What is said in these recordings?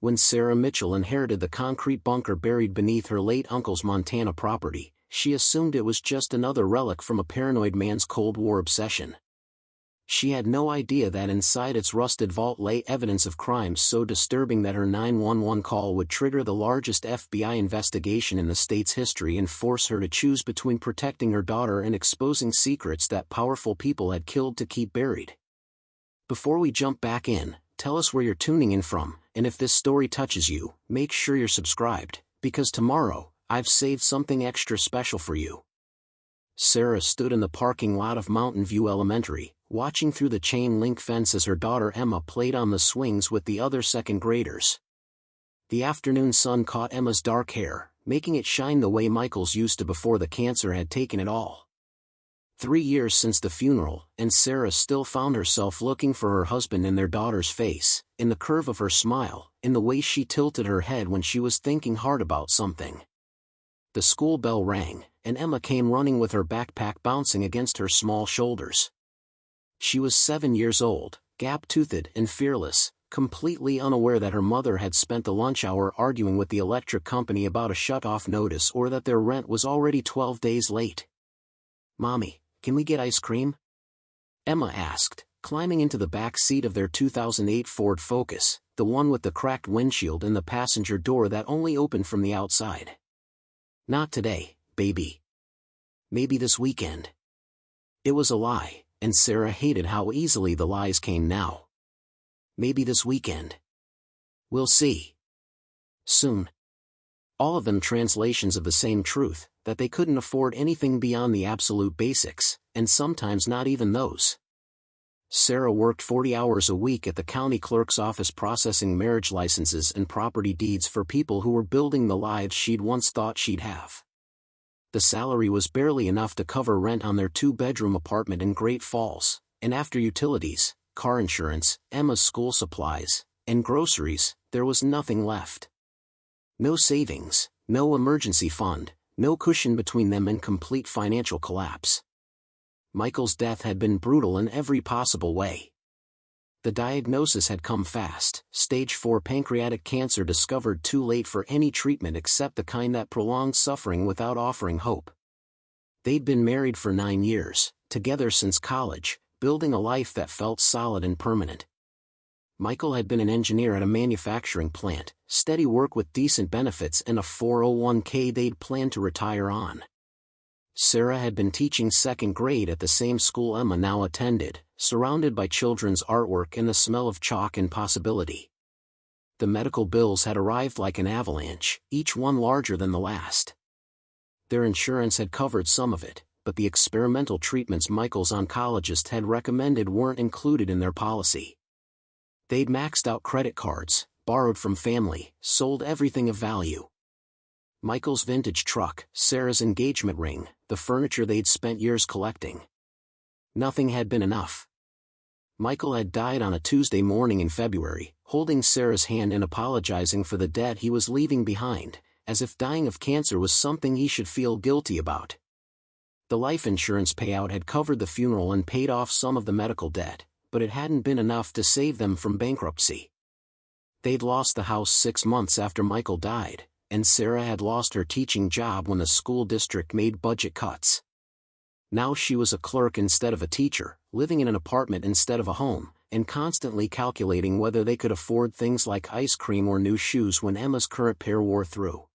When Sarah Mitchell inherited the concrete bunker buried beneath her late uncle's Montana property, she assumed it was just another relic from a paranoid man's Cold War obsession. She had no idea that inside its rusted vault lay evidence of crimes so disturbing that her 911 call would trigger the largest FBI investigation in the state's history and force her to choose between protecting her daughter and exposing secrets that powerful people had killed to keep buried. Before we jump back in, tell us where you're tuning in from, and if this story touches you, make sure you're subscribed, because tomorrow, I've saved something extra special for you. Sarah stood in the parking lot of Mountain View Elementary, watching through the chain-link fence as her daughter Emma played on the swings with the other second graders. The afternoon sun caught Emma's dark hair, making it shine the way Michael's used to before the cancer had taken it all. 3 years since the funeral, and Sarah still found herself looking for her husband in their daughter's face, in the curve of her smile, in the way she tilted her head when she was thinking hard about something. The school bell rang, and Emma came running with her backpack bouncing against her small shoulders. She was 7 years old, gap-toothed and fearless, completely unaware that her mother had spent the lunch hour arguing with the electric company about a shut-off notice or that their rent was already 12 days late. "Mommy, can we get ice cream?" Emma asked, climbing into the back seat of their 2008 Ford Focus, the one with the cracked windshield and the passenger door that only opened from the outside. "Not today, baby. Maybe this weekend." It was a lie, and Sarah hated how easily the lies came now. "Maybe this weekend. We'll see. Soon." All of them translations of the same truth, that they couldn't afford anything beyond the absolute basics, and sometimes not even those. Sarah worked 40 hours a week at the county clerk's office processing marriage licenses and property deeds for people who were building the lives she'd once thought she'd have. The salary was barely enough to cover rent on their 2-bedroom apartment in Great Falls, and after utilities, car insurance, Emma's school supplies, and groceries, there was nothing left. No savings, no emergency fund, no cushion between them and complete financial collapse. Michael's death had been brutal in every possible way. The diagnosis had come fast, stage 4 pancreatic cancer discovered too late for any treatment except the kind that prolonged suffering without offering hope. They'd been married for 9 years, together since college, building a life that felt solid and permanent. Michael had been an engineer at a manufacturing plant, steady work with decent benefits and a 401k they'd planned to retire on. Sarah had been teaching second grade at the same school Emma now attended, surrounded by children's artwork and the smell of chalk and possibility. The medical bills had arrived like an avalanche, each one larger than the last. Their insurance had covered some of it, but the experimental treatments Michael's oncologist had recommended weren't included in their policy. They'd maxed out credit cards, borrowed from family, sold everything of value. Michael's vintage truck, Sarah's engagement ring, the furniture they'd spent years collecting. Nothing had been enough. Michael had died on a Tuesday morning in February, holding Sarah's hand and apologizing for the debt he was leaving behind, as if dying of cancer was something he should feel guilty about. The life insurance payout had covered the funeral and paid off some of the medical debt, but it hadn't been enough to save them from bankruptcy. They'd lost the house 6 months after Michael died, and Sarah had lost her teaching job when the school district made budget cuts. Now she was a clerk instead of a teacher, living in an apartment instead of a home, and constantly calculating whether they could afford things like ice cream or new shoes when Emma's current pair wore through.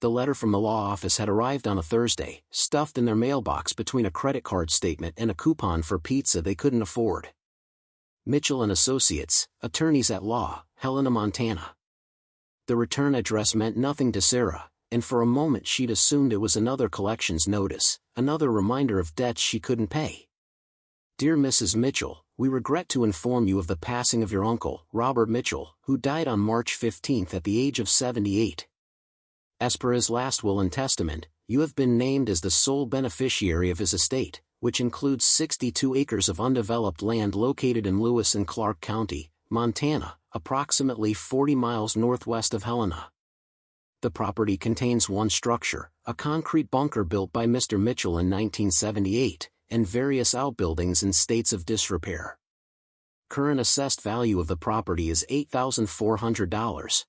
The letter from the law office had arrived on a Thursday, stuffed in their mailbox between a credit card statement and a coupon for pizza they couldn't afford. Mitchell and Associates, attorneys at law, Helena, Montana. The return address meant nothing to Sarah, and for a moment she'd assumed it was another collections notice, another reminder of debts she couldn't pay. "Dear Mrs. Mitchell, we regret to inform you of the passing of your uncle, Robert Mitchell, who died on March 15 at the age of 78. As per his last will and testament, you have been named as the sole beneficiary of his estate, which includes 62 acres of undeveloped land located in Lewis and Clark County, Montana, approximately 40 miles northwest of Helena. The property contains one structure, a concrete bunker built by Mr. Mitchell in 1978, and various outbuildings in states of disrepair. Current assessed value of the property is $8,400.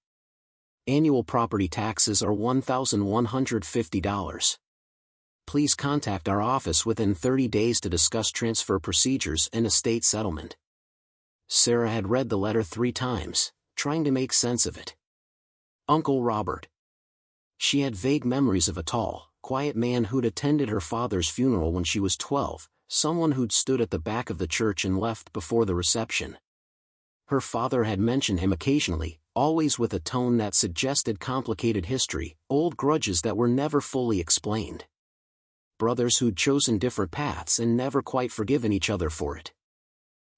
Annual property taxes are $1,150. Please contact our office within 30 days to discuss transfer procedures and estate settlement. Sarah had read the letter 3 times, trying to make sense of it. Uncle Robert. She had vague memories of a tall, quiet man who'd attended her father's funeral when she was 12, someone who'd stood at the back of the church and left before the reception. Her father had mentioned him occasionally, always with a tone that suggested complicated history, old grudges that were never fully explained. Brothers who'd chosen different paths and never quite forgiven each other for it.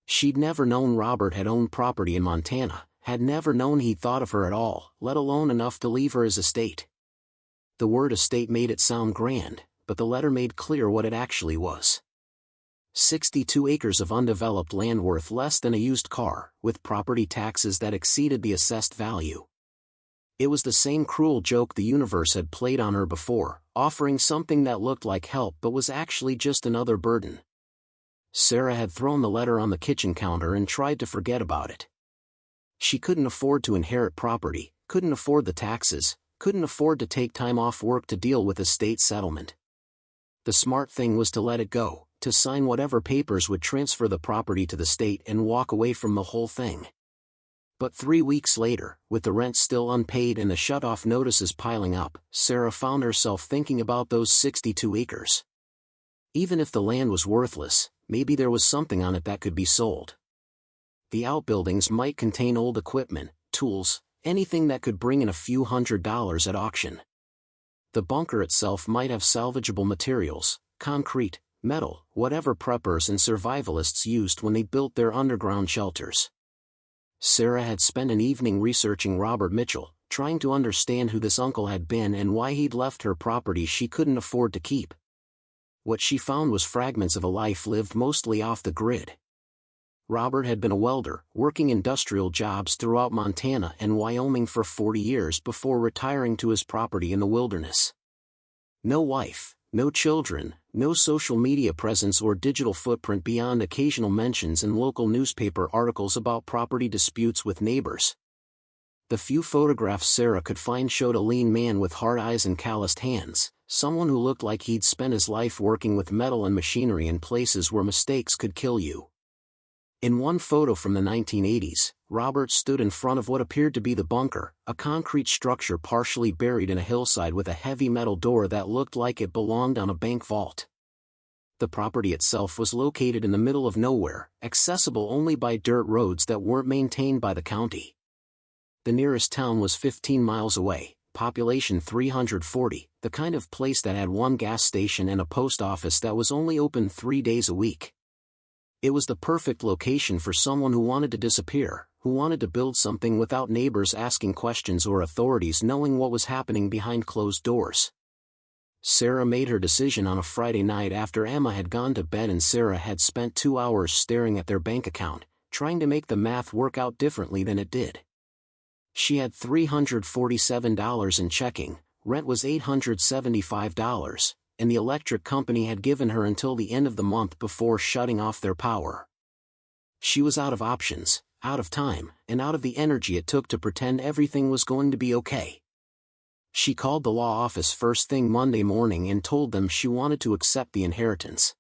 She'd never known Robert had owned property in Montana, had never known he'd thought of her at all, let alone enough to leave her his estate. The word estate made it sound grand, but the letter made clear what it actually was. 62 acres of undeveloped land worth less than a used car, with property taxes that exceeded the assessed value. It was the same cruel joke the universe had played on her before, offering something that looked like help but was actually just another burden. Sarah had thrown the letter on the kitchen counter and tried to forget about it. She couldn't afford to inherit property, couldn't afford the taxes, couldn't afford to take time off work to deal with estate settlement. The smart thing was to let it go, to sign whatever papers would transfer the property to the state and walk away from the whole thing. But 3 weeks later, with the rent still unpaid and the shut-off notices piling up, Sarah found herself thinking about those 62 acres. Even if the land was worthless, maybe there was something on it that could be sold. The outbuildings might contain old equipment, tools, anything that could bring in a few $100s at auction. The bunker itself might have salvageable materials, concrete, metal, whatever preppers and survivalists used when they built their underground shelters. Sarah had spent an evening researching Robert Mitchell, trying to understand who this uncle had been and why he'd left her property she couldn't afford to keep. What she found was fragments of a life lived mostly off the grid. Robert had been a welder, working industrial jobs throughout Montana and Wyoming for 40 years before retiring to his property in the wilderness. No wife, no children, no social media presence or digital footprint beyond occasional mentions in local newspaper articles about property disputes with neighbors. The few photographs Sarah could find showed a lean man with hard eyes and calloused hands, someone who looked like he'd spent his life working with metal and machinery in places where mistakes could kill you. In one photo from the 1980s, Robert stood in front of what appeared to be the bunker, a concrete structure partially buried in a hillside with a heavy metal door that looked like it belonged on a bank vault. The property itself was located in the middle of nowhere, accessible only by dirt roads that weren't maintained by the county. The nearest town was 15 miles away, population 340, the kind of place that had one gas station and a post office that was only open 3 days a week. It was the perfect location for someone who wanted to disappear, who wanted to build something without neighbors asking questions or authorities knowing what was happening behind closed doors. Sarah made her decision on a Friday night after Emma had gone to bed and Sarah had spent 2 hours staring at their bank account, trying to make the math work out differently than it did. She had $347 in checking, rent was $875, and the electric company had given her until the end of the month before shutting off their power. She was out of options, out of time, and out of the energy it took to pretend everything was going to be okay. She called the law office first thing Monday morning and told them she wanted to accept the inheritance.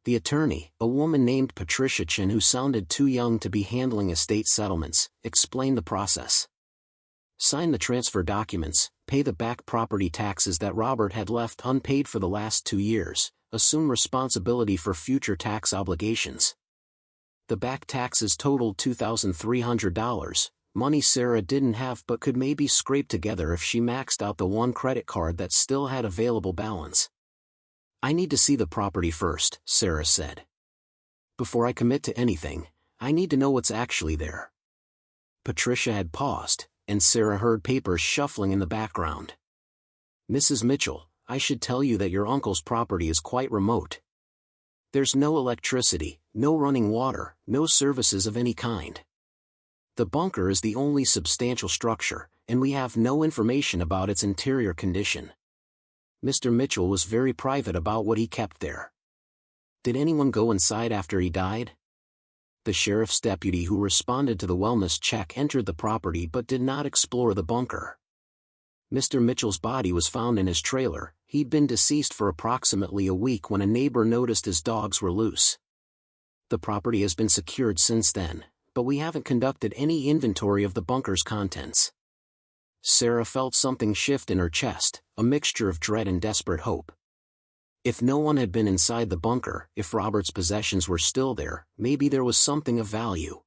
The attorney, a woman named Patricia Chin who sounded too young to be handling estate settlements, explained the process. Sign the transfer documents, pay the back property taxes that Robert had left unpaid for the last 2 years, assume responsibility for future tax obligations. The back taxes totaled $2,300, money Sarah didn't have but could maybe scrape together if she maxed out the one credit card that still had available balance. "I need to see the property first," Sarah said. "Before I commit to anything, I need to know what's actually there." Patricia had paused, and Sarah heard papers shuffling in the background. "Mrs. Mitchell, I should tell you that your uncle's property is quite remote. There's no electricity, no running water, no services of any kind. The bunker is the only substantial structure, and we have no information about its interior condition. Mr. Mitchell was very private about what he kept there. Did anyone go inside after he died?" The sheriff's deputy who responded to the wellness check entered the property but did not explore the bunker. Mr. Mitchell's body was found in his trailer. He'd been deceased for approximately a week when a neighbor noticed his dogs were loose. The property has been secured since then, but we haven't conducted any inventory of the bunker's contents. Sarah felt something shift in her chest, a mixture of dread and desperate hope. If no one had been inside the bunker, if Robert's possessions were still there, maybe there was something of value.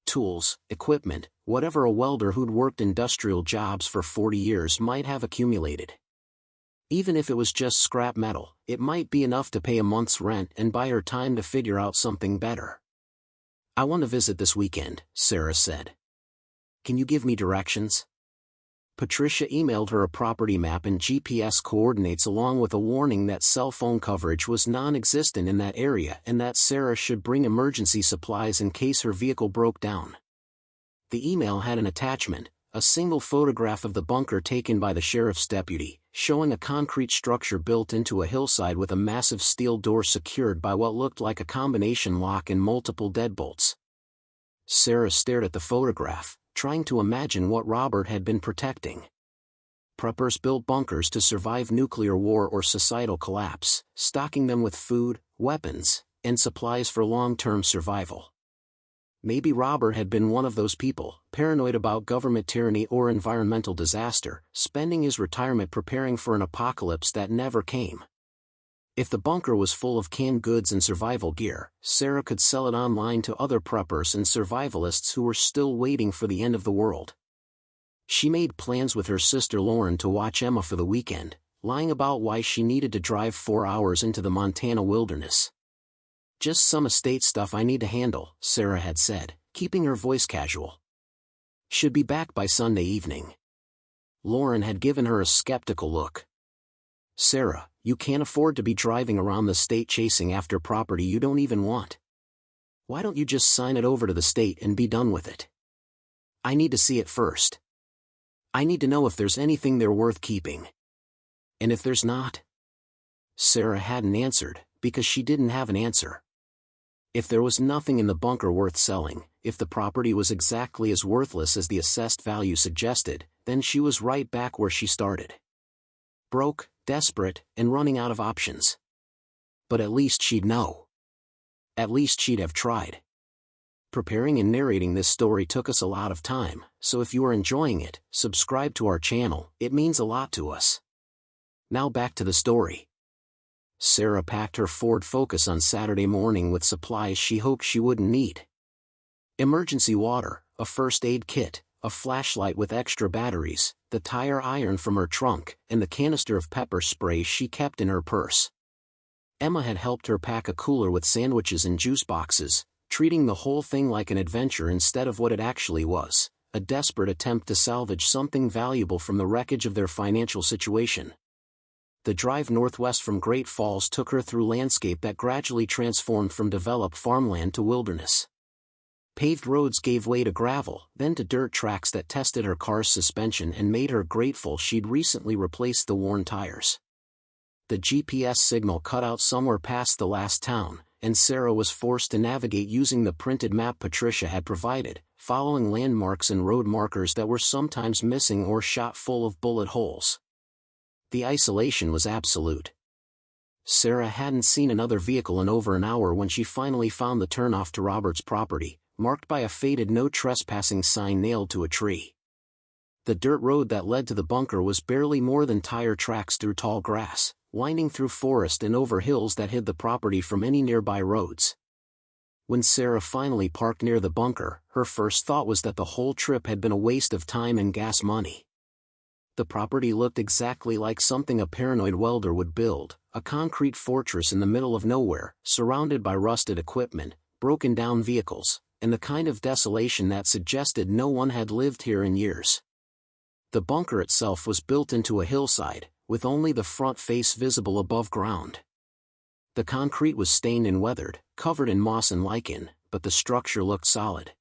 Tools, equipment, whatever a welder who'd worked industrial jobs for 40 years might have accumulated. Even if it was just scrap metal, it might be enough to pay a month's rent and buy her time to figure out something better. "I want to visit this weekend," Sarah said. "Can you give me directions?" Patricia emailed her a property map and GPS coordinates along with a warning that cell phone coverage was non-existent in that area and that Sarah should bring emergency supplies in case her vehicle broke down. The email had an attachment, a single photograph of the bunker taken by the sheriff's deputy, showing a concrete structure built into a hillside with a massive steel door secured by what looked like a combination lock and multiple deadbolts. Sarah stared at the photograph, trying to imagine what Robert had been protecting. Preppers built bunkers to survive nuclear war or societal collapse, stocking them with food, weapons, and supplies for long-term survival. Maybe Robert had been one of those people, paranoid about government tyranny or environmental disaster, spending his retirement preparing for an apocalypse that never came. If the bunker was full of canned goods and survival gear, Sarah could sell it online to other preppers and survivalists who were still waiting for the end of the world. She made plans with her sister Lauren to watch Emma for the weekend, lying about why she needed to drive 4 hours into the Montana wilderness. "Just some estate stuff I need to handle," Sarah had said, keeping her voice casual. "Should be back by Sunday evening." Lauren had given her a skeptical look. "Sarah, you can't afford to be driving around the state chasing after property you don't even want. Why don't you just sign it over to the state and be done with it? I need to see it first. I need to know if there's anything there worth keeping. And if there's not?" Sarah hadn't answered, because she didn't have an answer. If there was nothing in the bunker worth selling, if the property was exactly as worthless as the assessed value suggested, then she was right back where she started. Broke, desperate, and running out of options. But at least she'd know. At least she'd have tried. Preparing and narrating this story took us a lot of time, so if you are enjoying it, subscribe to our channel, it means a lot to us. Now back to the story. Sarah packed her Ford Focus on Saturday morning with supplies she hoped she wouldn't need. Emergency water, a first aid kit, a flashlight with extra batteries, the tire iron from her trunk, and the canister of pepper spray she kept in her purse. Emma had helped her pack a cooler with sandwiches and juice boxes, treating the whole thing like an adventure instead of what it actually was, a desperate attempt to salvage something valuable from the wreckage of their financial situation. The drive northwest from Great Falls took her through landscape that gradually transformed from developed farmland to wilderness. Paved roads gave way to gravel, then to dirt tracks that tested her car's suspension and made her grateful she'd recently replaced the worn tires. The GPS signal cut out somewhere past the last town, and Sarah was forced to navigate using the printed map Patricia had provided, following landmarks and road markers that were sometimes missing or shot full of bullet holes. The isolation was absolute. Sarah hadn't seen another vehicle in over an hour when she finally found the turnoff to Robert's property, marked by a faded no trespassing sign nailed to a tree. The dirt road that led to the bunker was barely more than tire tracks through tall grass, winding through forest and over hills that hid the property from any nearby roads. When Sarah finally parked near the bunker, her first thought was that the whole trip had been a waste of time and gas money. The property looked exactly like something a paranoid welder would build, a concrete fortress in the middle of nowhere, surrounded by rusted equipment, broken down vehicles, and the kind of desolation that suggested no one had lived here in years. The bunker itself was built into a hillside, with only the front face visible above ground. The concrete was stained and weathered, covered in moss and lichen, but the structure looked solid.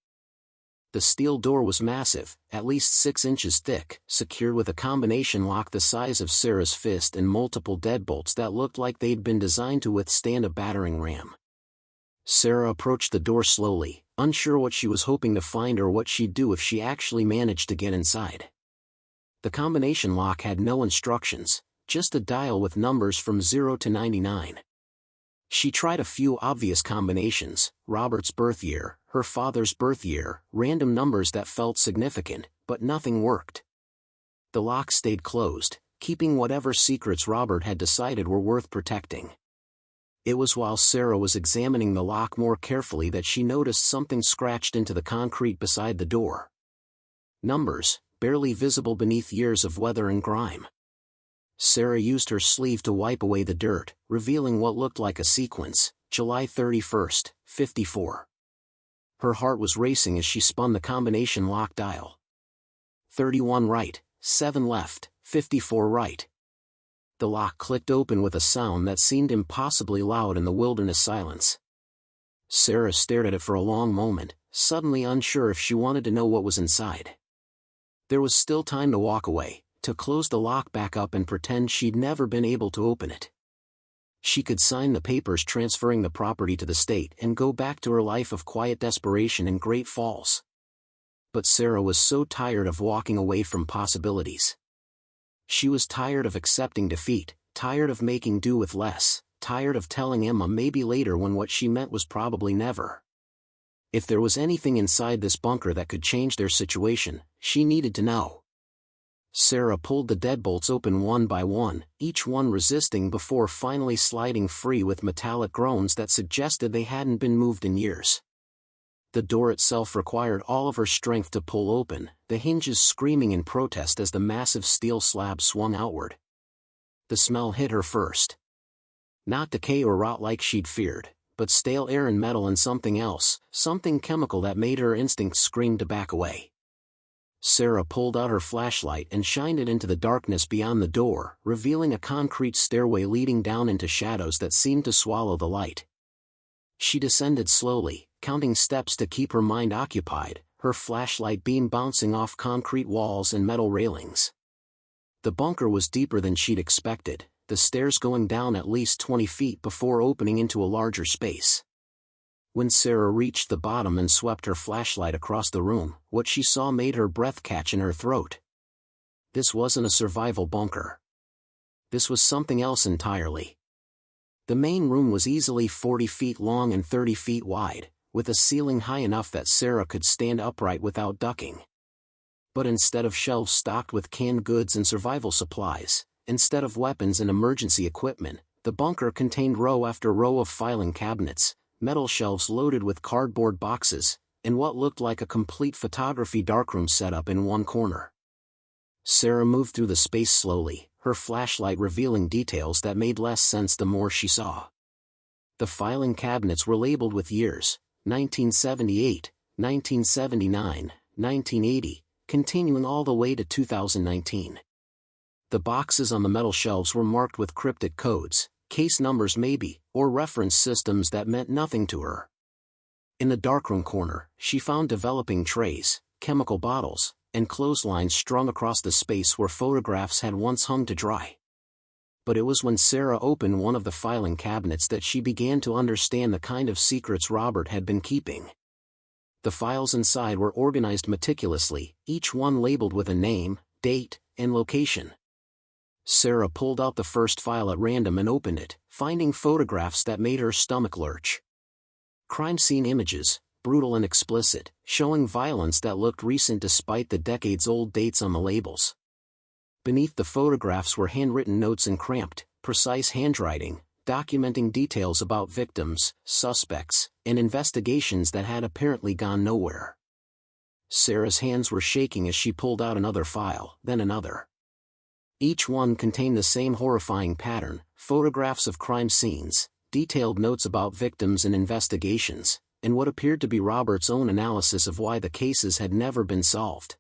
The steel door was massive, at least 6 inches thick, secured with a combination lock the size of Sarah's fist and multiple deadbolts that looked like they'd been designed to withstand a battering ram. Sarah approached the door slowly, unsure what she was hoping to find or what she'd do if she actually managed to get inside. The combination lock had no instructions, just a dial with numbers from 0 to 99. She tried a few obvious combinations: Robert's birth year, her father's birth year, random numbers that felt significant, but nothing worked. The lock stayed closed, keeping whatever secrets Robert had decided were worth protecting. It was while Sarah was examining the lock more carefully that she noticed something scratched into the concrete beside the door. Numbers, barely visible beneath years of weather and grime. Sarah used her sleeve to wipe away the dirt, revealing what looked like a sequence: July 31st, 54. Her heart was racing as she spun the combination lock dial. 31 right, 7 left, 54 right. The lock clicked open with a sound that seemed impossibly loud in the wilderness silence. Sarah stared at it for a long moment, suddenly unsure if she wanted to know what was inside. There was still time to walk away, to close the lock back up and pretend she'd never been able to open it. She could sign the papers transferring the property to the state and go back to her life of quiet desperation in Great Falls. But Sarah was so tired of walking away from possibilities. She was tired of accepting defeat, tired of making do with less, tired of telling Emma maybe later when what she meant was probably never. If there was anything inside this bunker that could change their situation, she needed to know. Sarah pulled the deadbolts open one by one, each one resisting before finally sliding free with metallic groans that suggested they hadn't been moved in years. The door itself required all of her strength to pull open, the hinges screaming in protest as the massive steel slab swung outward. The smell hit her first. Not decay or rot like she'd feared, but stale air and metal and something else, something chemical that made her instincts scream to back away. Sarah pulled out her flashlight and shined it into the darkness beyond the door, revealing a concrete stairway leading down into shadows that seemed to swallow the light. She descended slowly, counting steps to keep her mind occupied, her flashlight beam bouncing off concrete walls and metal railings. The bunker was deeper than she'd expected, the stairs going down at least 20 feet before opening into a larger space. When Sarah reached the bottom and swept her flashlight across the room, what she saw made her breath catch in her throat. This wasn't a survival bunker. This was something else entirely. The main room was easily 40 feet long and 30 feet wide, with a ceiling high enough that Sarah could stand upright without ducking. But instead of shelves stocked with canned goods and survival supplies, instead of weapons and emergency equipment, the bunker contained row after row of filing cabinets, metal shelves loaded with cardboard boxes, and what looked like a complete photography darkroom setup in one corner. Sarah moved through the space slowly, her flashlight revealing details that made less sense the more she saw. The filing cabinets were labeled with years: 1978, 1979, 1980, continuing all the way to 2019. The boxes on the metal shelves were marked with cryptic codes, case numbers maybe, or reference systems that meant nothing to her. In the darkroom corner, she found developing trays, chemical bottles, and clotheslines strung across the space where photographs had once hung to dry. But it was when Sarah opened one of the filing cabinets that she began to understand the kind of secrets Robert had been keeping. The files inside were organized meticulously, each one labeled with a name, date, and location. Sarah pulled out the first file at random and opened it, finding photographs that made her stomach lurch. Crime scene images, brutal and explicit, showing violence that looked recent despite the decades-old dates on the labels. Beneath the photographs were handwritten notes in cramped, precise handwriting, documenting details about victims, suspects, and investigations that had apparently gone nowhere. Sarah's hands were shaking as she pulled out another file, then another. Each one contained the same horrifying pattern: photographs of crime scenes, detailed notes about victims and investigations, and what appeared to be Robert's own analysis of why the cases had never been solved.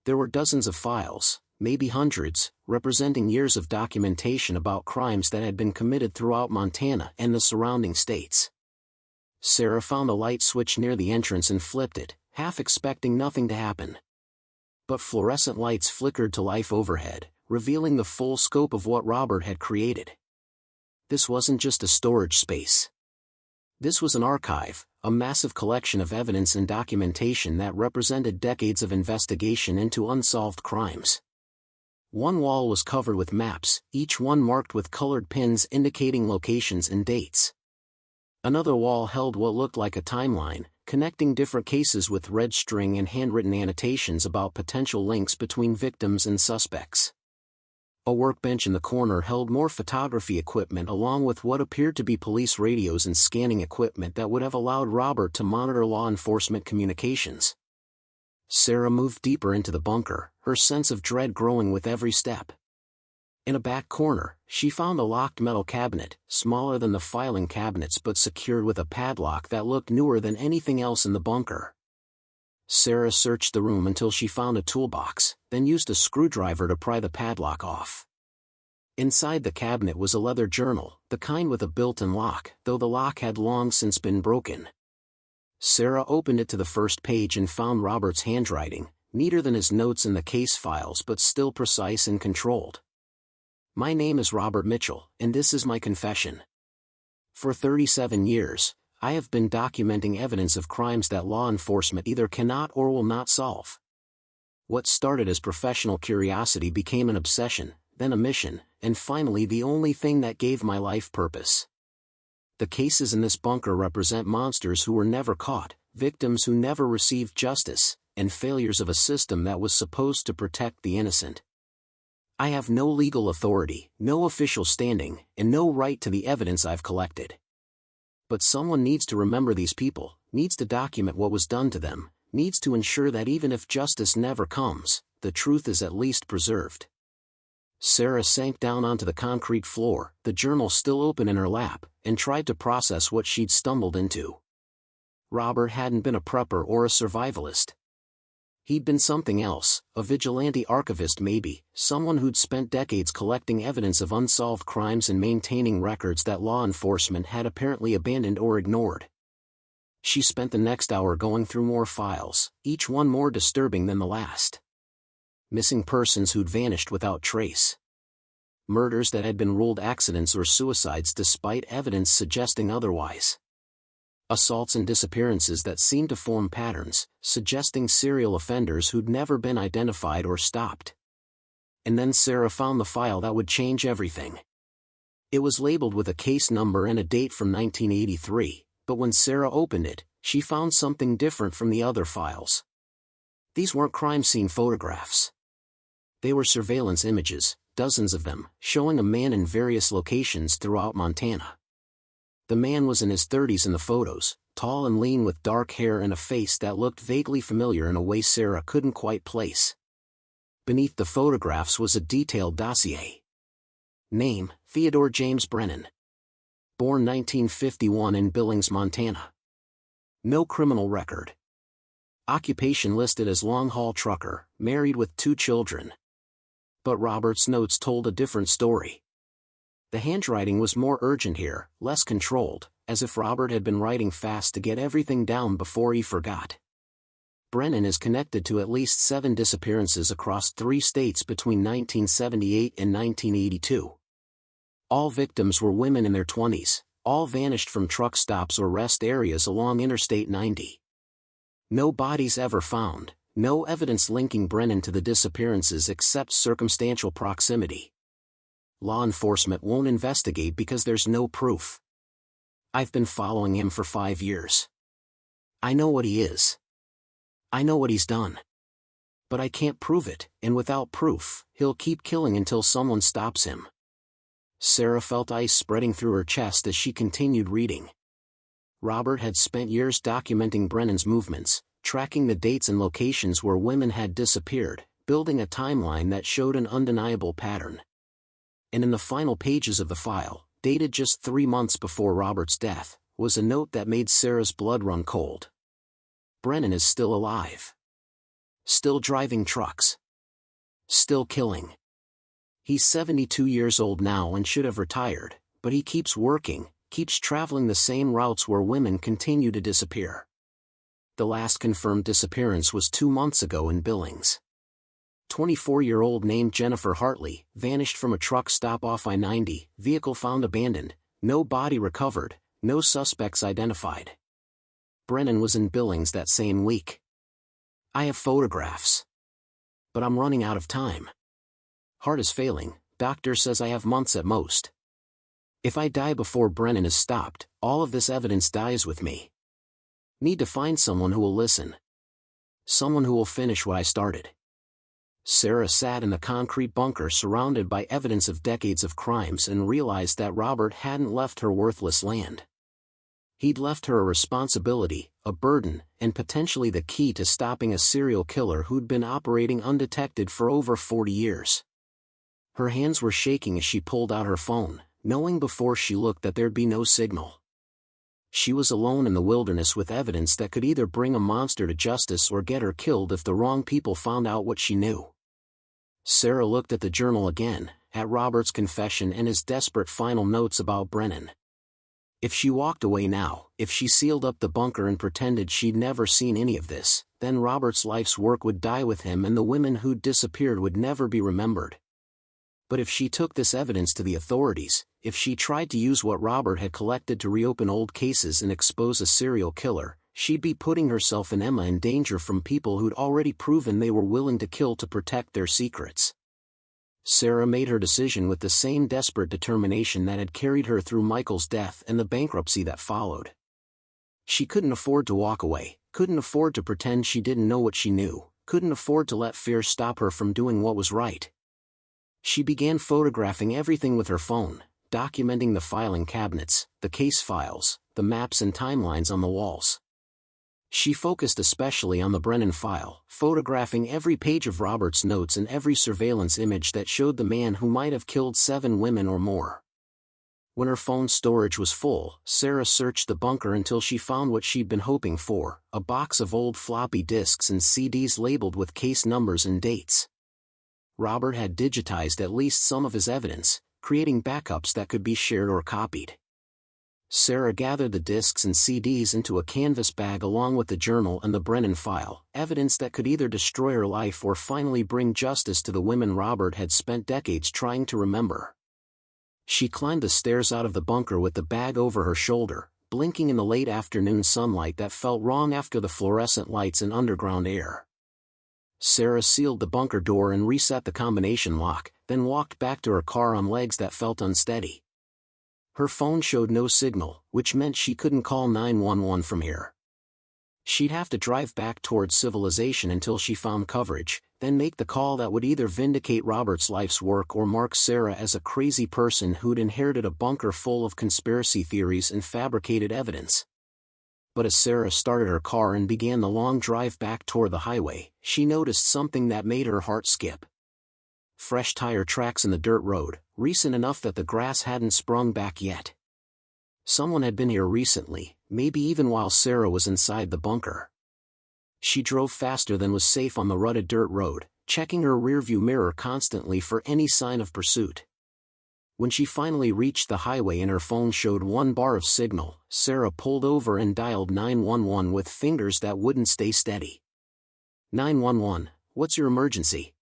There were dozens of files, maybe hundreds, representing years of documentation about crimes that had been committed throughout Montana and the surrounding states. Sarah found a light switch near the entrance and flipped it, half expecting nothing to happen. But fluorescent lights flickered to life overhead, revealing the full scope of what Robert had created. This wasn't just a storage space. This was an archive, a massive collection of evidence and documentation that represented decades of investigation into unsolved crimes. One wall was covered with maps, each one marked with colored pins indicating locations and dates. Another wall held what looked like a timeline, connecting different cases with red string and handwritten annotations about potential links between victims and suspects. A workbench in the corner held more photography equipment along with what appeared to be police radios and scanning equipment that would have allowed Robert to monitor law enforcement communications. Sarah moved deeper into the bunker, her sense of dread growing with every step. In a back corner, she found a locked metal cabinet, smaller than the filing cabinets but secured with a padlock that looked newer than anything else in the bunker. Sarah searched the room until she found a toolbox, then used a screwdriver to pry the padlock off. Inside the cabinet was a leather journal, the kind with a built-in lock, though the lock had long since been broken. Sarah opened it to the first page and found Robert's handwriting, neater than his notes in the case files but still precise and controlled. "My name is Robert Mitchell, and this is my confession. For 37 years, I have been documenting evidence of crimes that law enforcement either cannot or will not solve. What started as professional curiosity became an obsession, then a mission, and finally the only thing that gave my life purpose. The cases in this bunker represent monsters who were never caught, victims who never received justice, and failures of a system that was supposed to protect the innocent. I have no legal authority, no official standing, and no right to the evidence I've collected. But someone needs to remember these people, needs to document what was done to them, needs to ensure that even if justice never comes, the truth is at least preserved." Sarah sank down onto the concrete floor, the journal still open in her lap, and tried to process what she'd stumbled into. Robert hadn't been a prepper or a survivalist. He'd been something else, a vigilante archivist maybe, someone who'd spent decades collecting evidence of unsolved crimes and maintaining records that law enforcement had apparently abandoned or ignored. She spent the next hour going through more files, each one more disturbing than the last. Missing persons who'd vanished without trace. Murders that had been ruled accidents or suicides despite evidence suggesting otherwise. Assaults and disappearances that seemed to form patterns, suggesting serial offenders who'd never been identified or stopped. And then Sarah found the file that would change everything. It was labeled with a case number and a date from 1983, but when Sarah opened it, she found something different from the other files. These weren't crime scene photographs. They were surveillance images, dozens of them, showing a man in various locations throughout Montana. The man was in his 30s in the photos, tall and lean with dark hair and a face that looked vaguely familiar in a way Sarah couldn't quite place. Beneath the photographs was a detailed dossier. Name, Theodore James Brennan. Born 1951 in Billings, Montana. No criminal record. Occupation listed as long-haul trucker, married with 2 children. But Robert's notes told a different story. The handwriting was more urgent here, less controlled, as if Robert had been writing fast to get everything down before he forgot. Brennan is connected to at least 7 disappearances across 3 states between 1978 and 1982. All victims were women in their 20s, all vanished from truck stops or rest areas along Interstate 90. No bodies ever found, no evidence linking Brennan to the disappearances except circumstantial proximity. Law enforcement won't investigate because there's no proof. I've been following him for 5 years. I know what he is. I know what he's done. But I can't prove it, and without proof, he'll keep killing until someone stops him. Sarah felt ice spreading through her chest as she continued reading. Robert had spent years documenting Brennan's movements, tracking the dates and locations where women had disappeared, building a timeline that showed an undeniable pattern. And in the final pages of the file, dated just 3 months before Robert's death, was a note that made Sarah's blood run cold. Brennan is still alive. Still driving trucks. Still killing. He's 72 years old now and should have retired, but he keeps working, keeps traveling the same routes where women continue to disappear. The last confirmed disappearance was 2 months ago in Billings. 24-year-old named Jennifer Hartley, vanished from a truck stop off I-90, vehicle found abandoned, no body recovered, No suspects identified. Brennan was in Billings that same week. I have photographs. But I'm running out of time. Heart is failing, doctor says I have months at most. If I die before Brennan is stopped, all of this evidence dies with me. Need to find someone who will listen. Someone who will finish what I started. Sarah sat in the concrete bunker surrounded by evidence of decades of crimes and realized that Robert hadn't left her worthless land. He'd left her a responsibility, a burden, and potentially the key to stopping a serial killer who'd been operating undetected for over 40 years. Her hands were shaking as she pulled out her phone, knowing before she looked that there'd be no signal. She was alone in the wilderness with evidence that could either bring a monster to justice or get her killed if the wrong people found out what she knew. Sarah looked at the journal again, at Robert's confession and his desperate final notes about Brennan. If she walked away now, if she sealed up the bunker and pretended she'd never seen any of this, then Robert's life's work would die with him and the women who'd disappeared would never be remembered. But if she took this evidence to the authorities, if she tried to use what Robert had collected to reopen old cases and expose a serial killer, she'd be putting herself and Emma in danger from people who'd already proven they were willing to kill to protect their secrets. Sarah made her decision with the same desperate determination that had carried her through Michael's death and the bankruptcy that followed. She couldn't afford to walk away, couldn't afford to pretend she didn't know what she knew, couldn't afford to let fear stop her from doing what was right. She began photographing everything with her phone, documenting the filing cabinets, the case files, the maps and timelines on the walls. She focused especially on the Brennan file, photographing every page of Robert's notes and every surveillance image that showed the man who might have killed 7 women or more. When her phone's storage was full, Sarah searched the bunker until she found what she'd been hoping for, a box of old floppy disks and CDs labeled with case numbers and dates. Robert had digitized at least some of his evidence, creating backups that could be shared or copied. Sarah gathered the discs and CDs into a canvas bag along with the journal and the Brennan file, evidence that could either destroy her life or finally bring justice to the women Robert had spent decades trying to remember. She climbed the stairs out of the bunker with the bag over her shoulder, blinking in the late afternoon sunlight that felt wrong after the fluorescent lights and underground air. Sarah sealed the bunker door and reset the combination lock, then walked back to her car on legs that felt unsteady. Her phone showed no signal, which meant she couldn't call 911 from here. She'd have to drive back towards civilization until she found coverage, then make the call that would either vindicate Robert's life's work or mark Sarah as a crazy person who'd inherited a bunker full of conspiracy theories and fabricated evidence. But as Sarah started her car and began the long drive back toward the highway, she noticed something that made her heart skip. Fresh tire tracks in the dirt road, recent enough that the grass hadn't sprung back yet. Someone had been here recently, maybe even while Sarah was inside the bunker. She drove faster than was safe on the rutted dirt road, checking her rearview mirror constantly for any sign of pursuit. When she finally reached the highway and her phone showed 1 bar of signal, Sarah pulled over and dialed 911 with fingers that wouldn't stay steady. 911, what's your emergency?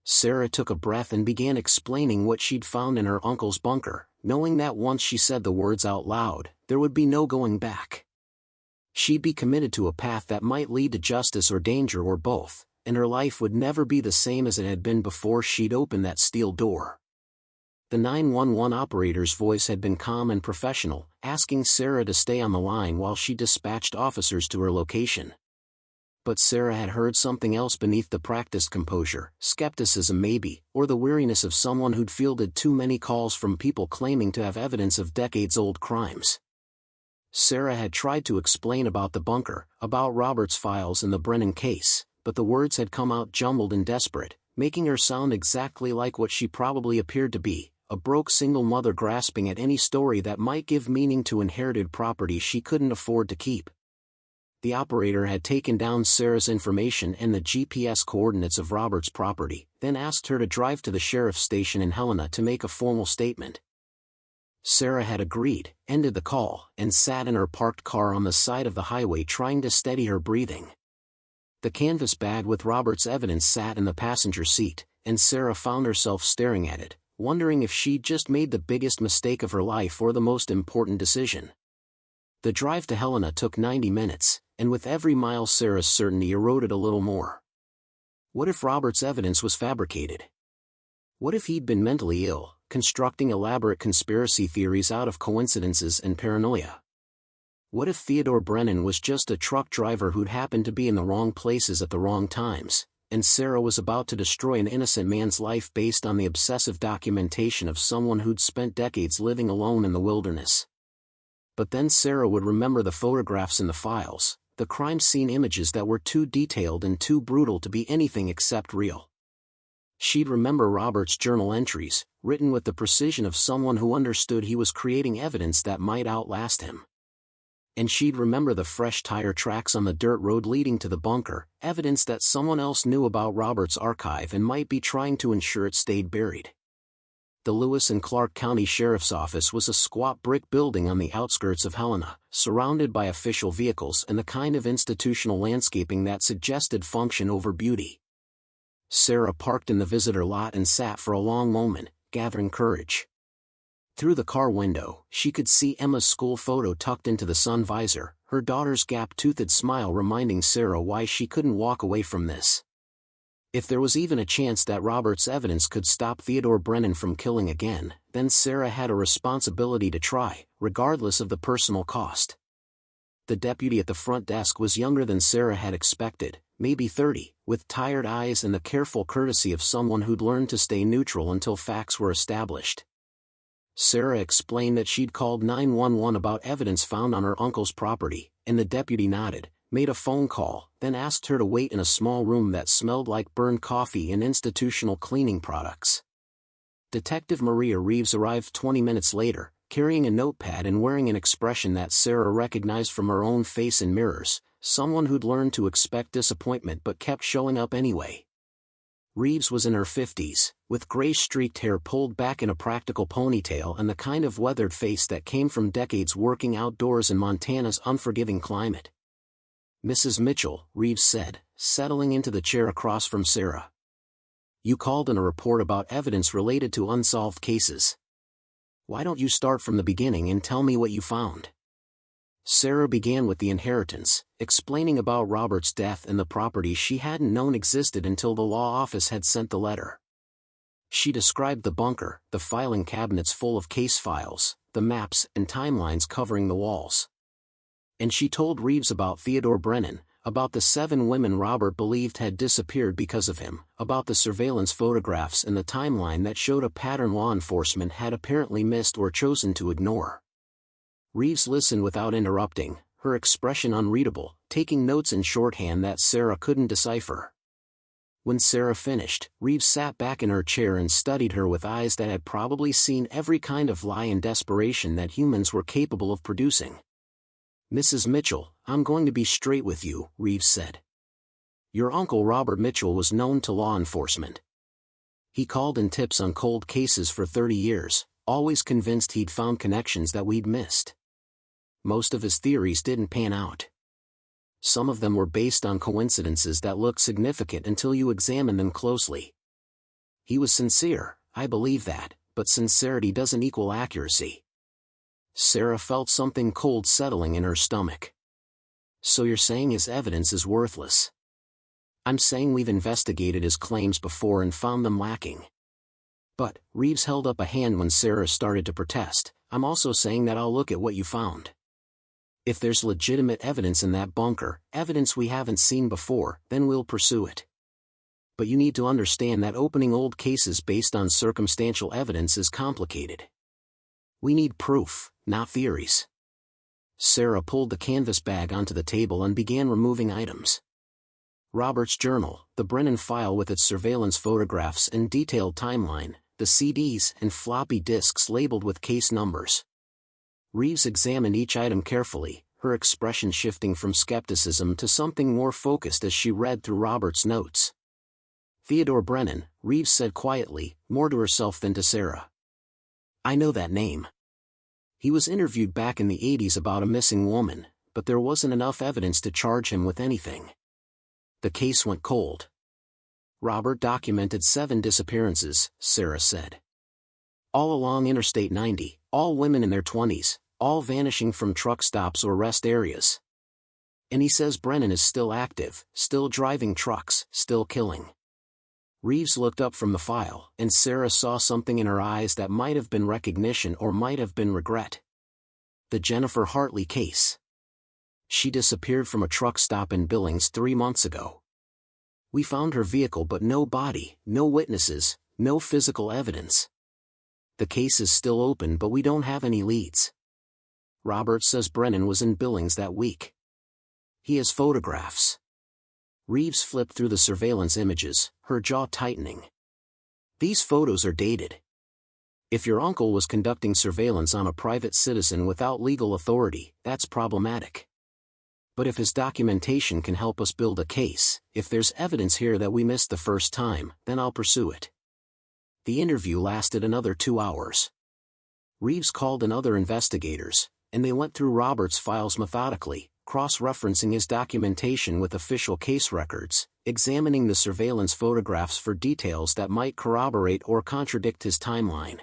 Sarah took a breath and began explaining what she'd found in her uncle's bunker, knowing that once she said the words out loud, there would be no going back. She'd be committed to a path that might lead to justice or danger or both, and her life would never be the same as it had been before she'd opened that steel door. The 911 operator's voice had been calm and professional, asking Sarah to stay on the line while she dispatched officers to her location. But Sarah had heard something else beneath the practiced composure, skepticism maybe, or the weariness of someone who'd fielded too many calls from people claiming to have evidence of decades-old crimes. Sarah had tried to explain about the bunker, about Robert's files and the Brennan case, but the words had come out jumbled and desperate, making her sound exactly like what she probably appeared to be, a broke single mother grasping at any story that might give meaning to inherited property she couldn't afford to keep. The operator had taken down Sarah's information and the GPS coordinates of Robert's property, then asked her to drive to the sheriff's station in Helena to make a formal statement. Sarah had agreed, ended the call, and sat in her parked car on the side of the highway trying to steady her breathing. The canvas bag with Robert's evidence sat in the passenger seat, and Sarah found herself staring at it, wondering if she'd just made the biggest mistake of her life or the most important decision. The drive to Helena took 90 minutes, and with every mile Sarah's certainty eroded a little more. What if Robert's evidence was fabricated? What if he'd been mentally ill, constructing elaborate conspiracy theories out of coincidences and paranoia? What if Theodore Brennan was just a truck driver who'd happened to be in the wrong places at the wrong times, and Sarah was about to destroy an innocent man's life based on the obsessive documentation of someone who'd spent decades living alone in the wilderness? But then Sarah would remember the photographs in the files, the crime scene images that were too detailed and too brutal to be anything except real. She'd remember Robert's journal entries, written with the precision of someone who understood he was creating evidence that might outlast him. And she'd remember the fresh tire tracks on the dirt road leading to the bunker, evidence that someone else knew about Robert's archive and might be trying to ensure it stayed buried. The Lewis and Clark County Sheriff's Office was a squat brick building on the outskirts of Helena, surrounded by official vehicles and the kind of institutional landscaping that suggested function over beauty. Sarah parked in the visitor lot and sat for a long moment, gathering courage. Through the car window, she could see Emma's school photo tucked into the sun visor, her daughter's gap-toothed smile reminding Sarah why she couldn't walk away from this. If there was even a chance that Robert's evidence could stop Theodore Brennan from killing again, then Sarah had a responsibility to try, regardless of the personal cost. The deputy at the front desk was younger than Sarah had expected, maybe 30, with tired eyes and the careful courtesy of someone who'd learned to stay neutral until facts were established. Sarah explained that she'd called 911 about evidence found on her uncle's property, and the deputy nodded, made a phone call, then asked her to wait in a small room that smelled like burned coffee and institutional cleaning products. Detective Maria Reeves arrived 20 minutes later, carrying a notepad and wearing an expression that Sarah recognized from her own face in mirrors, someone who'd learned to expect disappointment but kept showing up anyway. Reeves was in her 50s, with gray-streaked hair pulled back in a practical ponytail and the kind of weathered face that came from decades working outdoors in Montana's unforgiving climate. "Mrs. Mitchell," Reeves said, settling into the chair across from Sarah. "You called in a report about evidence related to unsolved cases. Why don't you start from the beginning and tell me what you found?" Sarah began with the inheritance, explaining about Robert's death and the property she hadn't known existed until the law office had sent the letter. She described the bunker, the filing cabinets full of case files, the maps and timelines covering the walls. And she told Reeves about Theodore Brennan, about the 7 women Robert believed had disappeared because of him, about the surveillance photographs and the timeline that showed a pattern law enforcement had apparently missed or chosen to ignore. Reeves listened without interrupting, her expression unreadable, taking notes in shorthand that Sarah couldn't decipher. When Sarah finished, Reeves sat back in her chair and studied her with eyes that had probably seen every kind of lie and desperation that humans were capable of producing. "Mrs. Mitchell, I'm going to be straight with you," Reeves said. "Your uncle Robert Mitchell was known to law enforcement. He called in tips on cold cases for 30 years, always convinced he'd found connections that we'd missed. Most of his theories didn't pan out. Some of them were based on coincidences that looked significant until you examined them closely. He was sincere, I believe that, but sincerity doesn't equal accuracy." Sarah felt something cold settling in her stomach. "So you're saying his evidence is worthless?" "I'm saying we've investigated his claims before and found them lacking." "But," Reeves held up a hand when Sarah started to protest, "I'm also saying that I'll look at what you found. If there's legitimate evidence in that bunker, evidence we haven't seen before, then we'll pursue it. But you need to understand that opening old cases based on circumstantial evidence is complicated. We need proof, not theories." Sarah pulled the canvas bag onto the table and began removing items. Robert's journal, the Brennan file with its surveillance photographs and detailed timeline, the CDs and floppy disks labeled with case numbers. Reeves examined each item carefully, her expression shifting from skepticism to something more focused as she read through Robert's notes. "Theodore Brennan," Reeves said quietly, more to herself than to Sarah. "I know that name. He was interviewed back in the 80s about a missing woman, but there wasn't enough evidence to charge him with anything. The case went cold. Robert documented 7 disappearances," Sarah said. "All along Interstate 90, all women in their 20s, all vanishing from truck stops or rest areas. And he says Brennan is still active, still driving trucks, still killing. Reeves looked up from the file, and Sarah saw something in her eyes that might have been recognition or might have been regret. The Jennifer Hartley case. She disappeared from a truck stop in Billings 3 months ago. We found her vehicle but no body, no witnesses, no physical evidence. The case is still open but we don't have any leads. Robert says Brennan was in Billings that week. He has photographs. Reeves flipped through the surveillance images, her jaw tightening. These photos are dated. If your uncle was conducting surveillance on a private citizen without legal authority, that's problematic. But if his documentation can help us build a case, if there's evidence here that we missed the first time, then I'll pursue it. The interview lasted another 2 hours. Reeves called in other investigators, and they went through Robert's files methodically, cross-referencing his documentation with official case records, examining the surveillance photographs for details that might corroborate or contradict his timeline.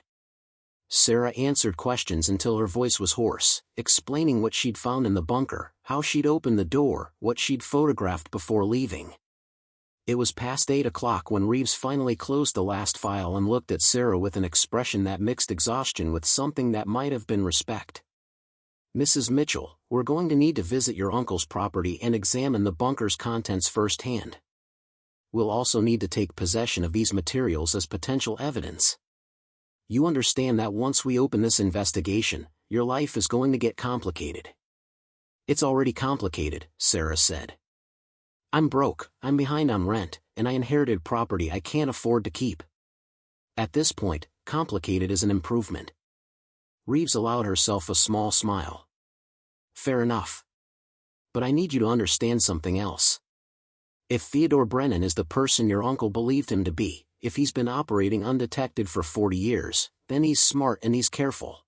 Sarah answered questions until her voice was hoarse, explaining what she'd found in the bunker, how she'd opened the door, what she'd photographed before leaving. It was past 8 o'clock when Reeves finally closed the last file and looked at Sarah with an expression that mixed exhaustion with something that might have been respect. "Mrs. Mitchell, we're going to need to visit your uncle's property and examine the bunker's contents firsthand. We'll also need to take possession of these materials as potential evidence. You understand that once we open this investigation, your life is going to get complicated." "It's already complicated," Sarah said. "I'm broke, I'm behind on rent, and I inherited property I can't afford to keep." At this point, complicated is an improvement. Reeves allowed herself a small smile. "Fair enough. But I need you to understand something else. If Theodore Brennan is the person your uncle believed him to be, if he's been operating undetected for 40 years, then he's smart and he's careful.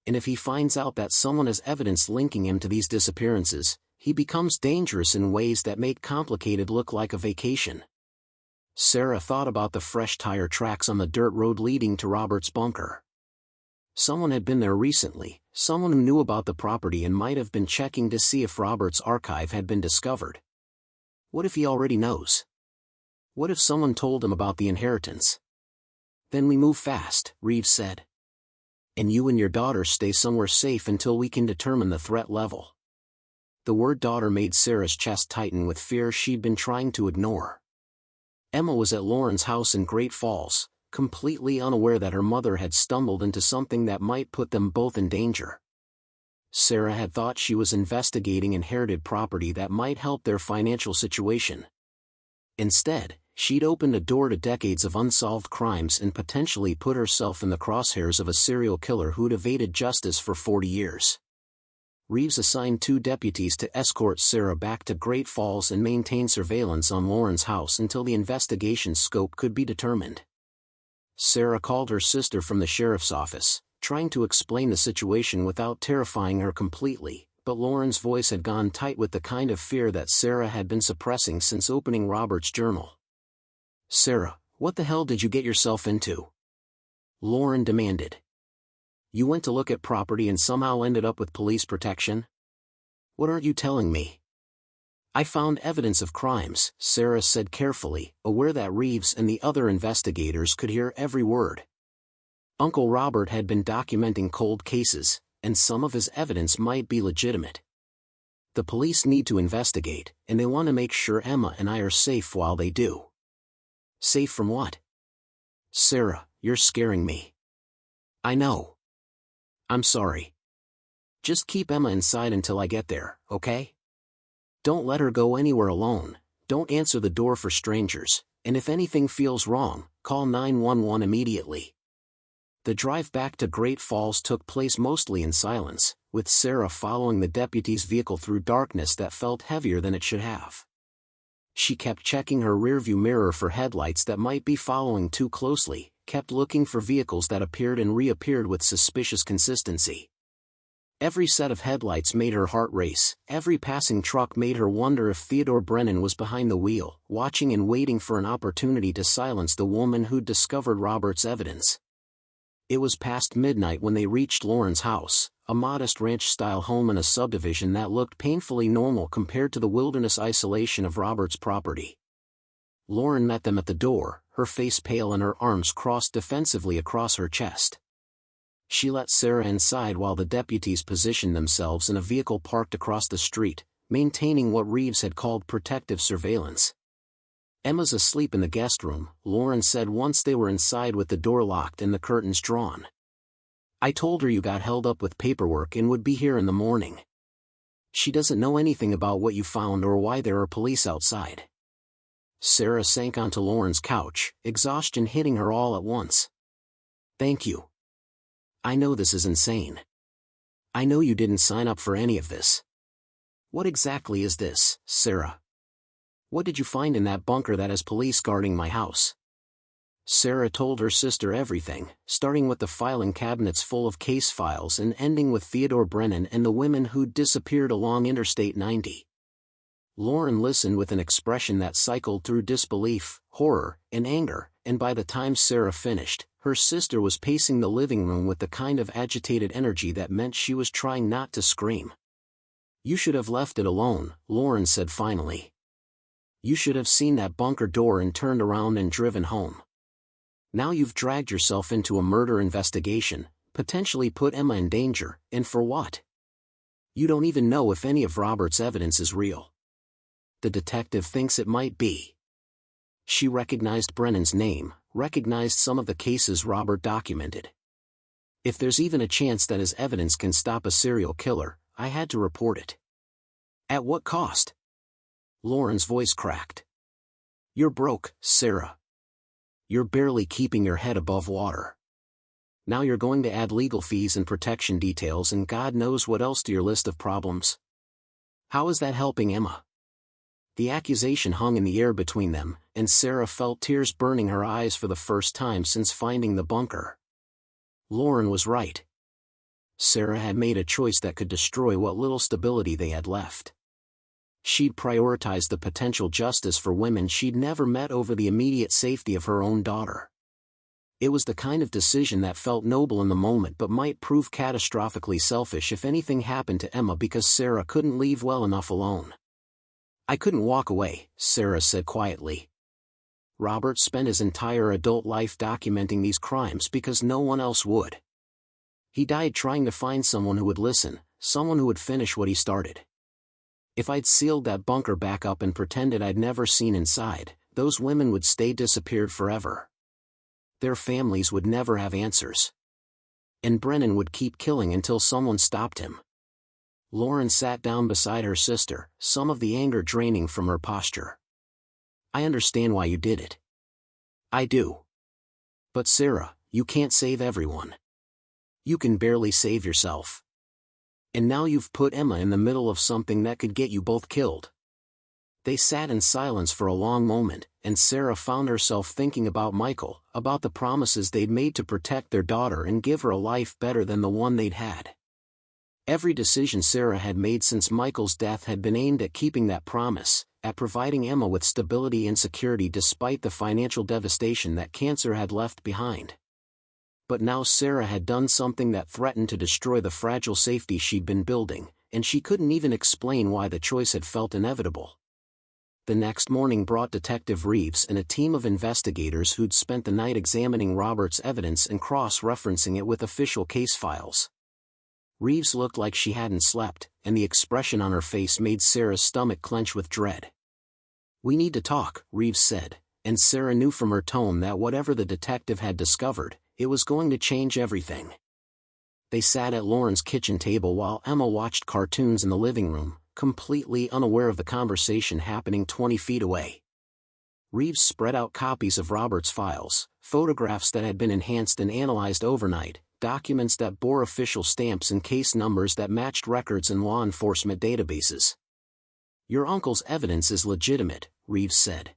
And if he finds out that someone has evidence linking him to these disappearances, he becomes dangerous in ways that make complicated look like a vacation." Sarah thought about the fresh tire tracks on the dirt road leading to Robert's bunker. Someone had been there recently, someone who knew about the property and might have been checking to see if Robert's archive had been discovered. What if he already knows? What if someone told him about the inheritance? "Then we move fast," Reeves said. "And you and your daughter stay somewhere safe until we can determine the threat level." The word daughter made Sarah's chest tighten with fear she'd been trying to ignore. Emma was at Lauren's house in Great Falls, completely unaware that her mother had stumbled into something that might put them both in danger. Sarah had thought she was investigating inherited property that might help their financial situation. Instead, she'd opened a door to decades of unsolved crimes and potentially put herself in the crosshairs of a serial killer who'd evaded justice for 40 years. Reeves assigned 2 deputies to escort Sarah back to Great Falls and maintain surveillance on Lauren's house until the investigation's scope could be determined. Sarah called her sister from the sheriff's office, trying to explain the situation without terrifying her completely, but Lauren's voice had gone tight with the kind of fear that Sarah had been suppressing since opening Robert's journal. "Sarah, what the hell did you get yourself into?" Lauren demanded. "You went to look at property and somehow ended up with police protection? What aren't you telling me?" "I found evidence of crimes," Sarah said carefully, aware that Reeves and the other investigators could hear every word. Uncle Robert had been documenting cold cases, and some of his evidence might be legitimate. The police need to investigate, and they want to make sure Emma and I are safe while they do." "Safe from what?" "Sarah, you're scaring me." "I know. I'm sorry. Just keep Emma inside until I get there, okay? Don't let her go anywhere alone, don't answer the door for strangers, and if anything feels wrong, call 911 immediately." The drive back to Great Falls took place mostly in silence, with Sarah following the deputy's vehicle through darkness that felt heavier than it should have. She kept checking her rearview mirror for headlights that might be following too closely, kept looking for vehicles that appeared and reappeared with suspicious consistency. Every set of headlights made her heart race, every passing truck made her wonder if Theodore Brennan was behind the wheel, watching and waiting for an opportunity to silence the woman who'd discovered Robert's evidence. It was past midnight when they reached Lauren's house, a modest ranch-style home in a subdivision that looked painfully normal compared to the wilderness isolation of Robert's property. Lauren met them at the door, her face pale and her arms crossed defensively across her chest. She let Sarah inside while the deputies positioned themselves in a vehicle parked across the street, maintaining what Reeves had called protective surveillance. "Emma's asleep in the guest room," Lauren said once they were inside with the door locked and the curtains drawn. "I told her you got held up with paperwork and would be here in the morning. She doesn't know anything about what you found or why there are police outside." Sarah sank onto Lauren's couch, exhaustion hitting her all at once. "Thank you. I know this is insane. I know you didn't sign up for any of this. What exactly is this, Sarah? What did you find in that bunker that has police guarding my house?" Sarah told her sister everything, starting with the filing cabinets full of case files and ending with Theodore Brennan and the women who'd disappeared along Interstate 90. Lauren listened with an expression that cycled through disbelief, horror, and anger, and by the time Sarah finished, her sister was pacing the living room with the kind of agitated energy that meant she was trying not to scream. "You should have left it alone," Lauren said finally. "You should have seen that bunker door and turned around and driven home. Now you've dragged yourself into a murder investigation, potentially put Emma in danger, and for what? You don't even know if any of Robert's evidence is real. The detective thinks it might be." She recognized Brennan's name, recognized some of the cases Robert documented. "If there's even a chance that his evidence can stop a serial killer, I had to report it." "At what cost?" Lauren's voice cracked. "You're broke, Sarah. You're barely keeping your head above water. Now you're going to add legal fees and protection details and God knows what else to your list of problems. How is that helping Emma?" The accusation hung in the air between them, and Sarah felt tears burning her eyes for the first time since finding the bunker. Lauren was right. Sarah had made a choice that could destroy what little stability they had left. She'd prioritized the potential justice for women she'd never met over the immediate safety of her own daughter. It was the kind of decision that felt noble in the moment but might prove catastrophically selfish if anything happened to Emma because Sarah couldn't leave well enough alone. "I couldn't walk away," Sarah said quietly. "Robert spent his entire adult life documenting these crimes because no one else would. He died trying to find someone who would listen, someone who would finish what he started. If I'd sealed that bunker back up and pretended I'd never seen inside, those women would stay disappeared forever. Their families would never have answers. And Brennan would keep killing until someone stopped him." Lauren sat down beside her sister, some of the anger draining from her posture. "I understand why you did it. I do. But Sarah, you can't save everyone. You can barely save yourself. And now you've put Emma in the middle of something that could get you both killed." They sat in silence for a long moment, and Sarah found herself thinking about Michael, about the promises they'd made to protect their daughter and give her a life better than the one they'd had. Every decision Sarah had made since Michael's death had been aimed at keeping that promise, at providing Emma with stability and security despite the financial devastation that cancer had left behind. But now Sarah had done something that threatened to destroy the fragile safety she'd been building, and she couldn't even explain why the choice had felt inevitable. The next morning brought Detective Reeves and a team of investigators who'd spent the night examining Robert's evidence and cross-referencing it with official case files. Reeves looked like she hadn't slept, and the expression on her face made Sarah's stomach clench with dread. "We need to talk," Reeves said, and Sarah knew from her tone that whatever the detective had discovered, it was going to change everything. They sat at Lauren's kitchen table while Emma watched cartoons in the living room, completely unaware of the conversation happening 20 feet away. Reeves spread out copies of Robert's files, photographs that had been enhanced and analyzed overnight, documents that bore official stamps and case numbers that matched records in law enforcement databases. "Your uncle's evidence is legitimate," Reeves said.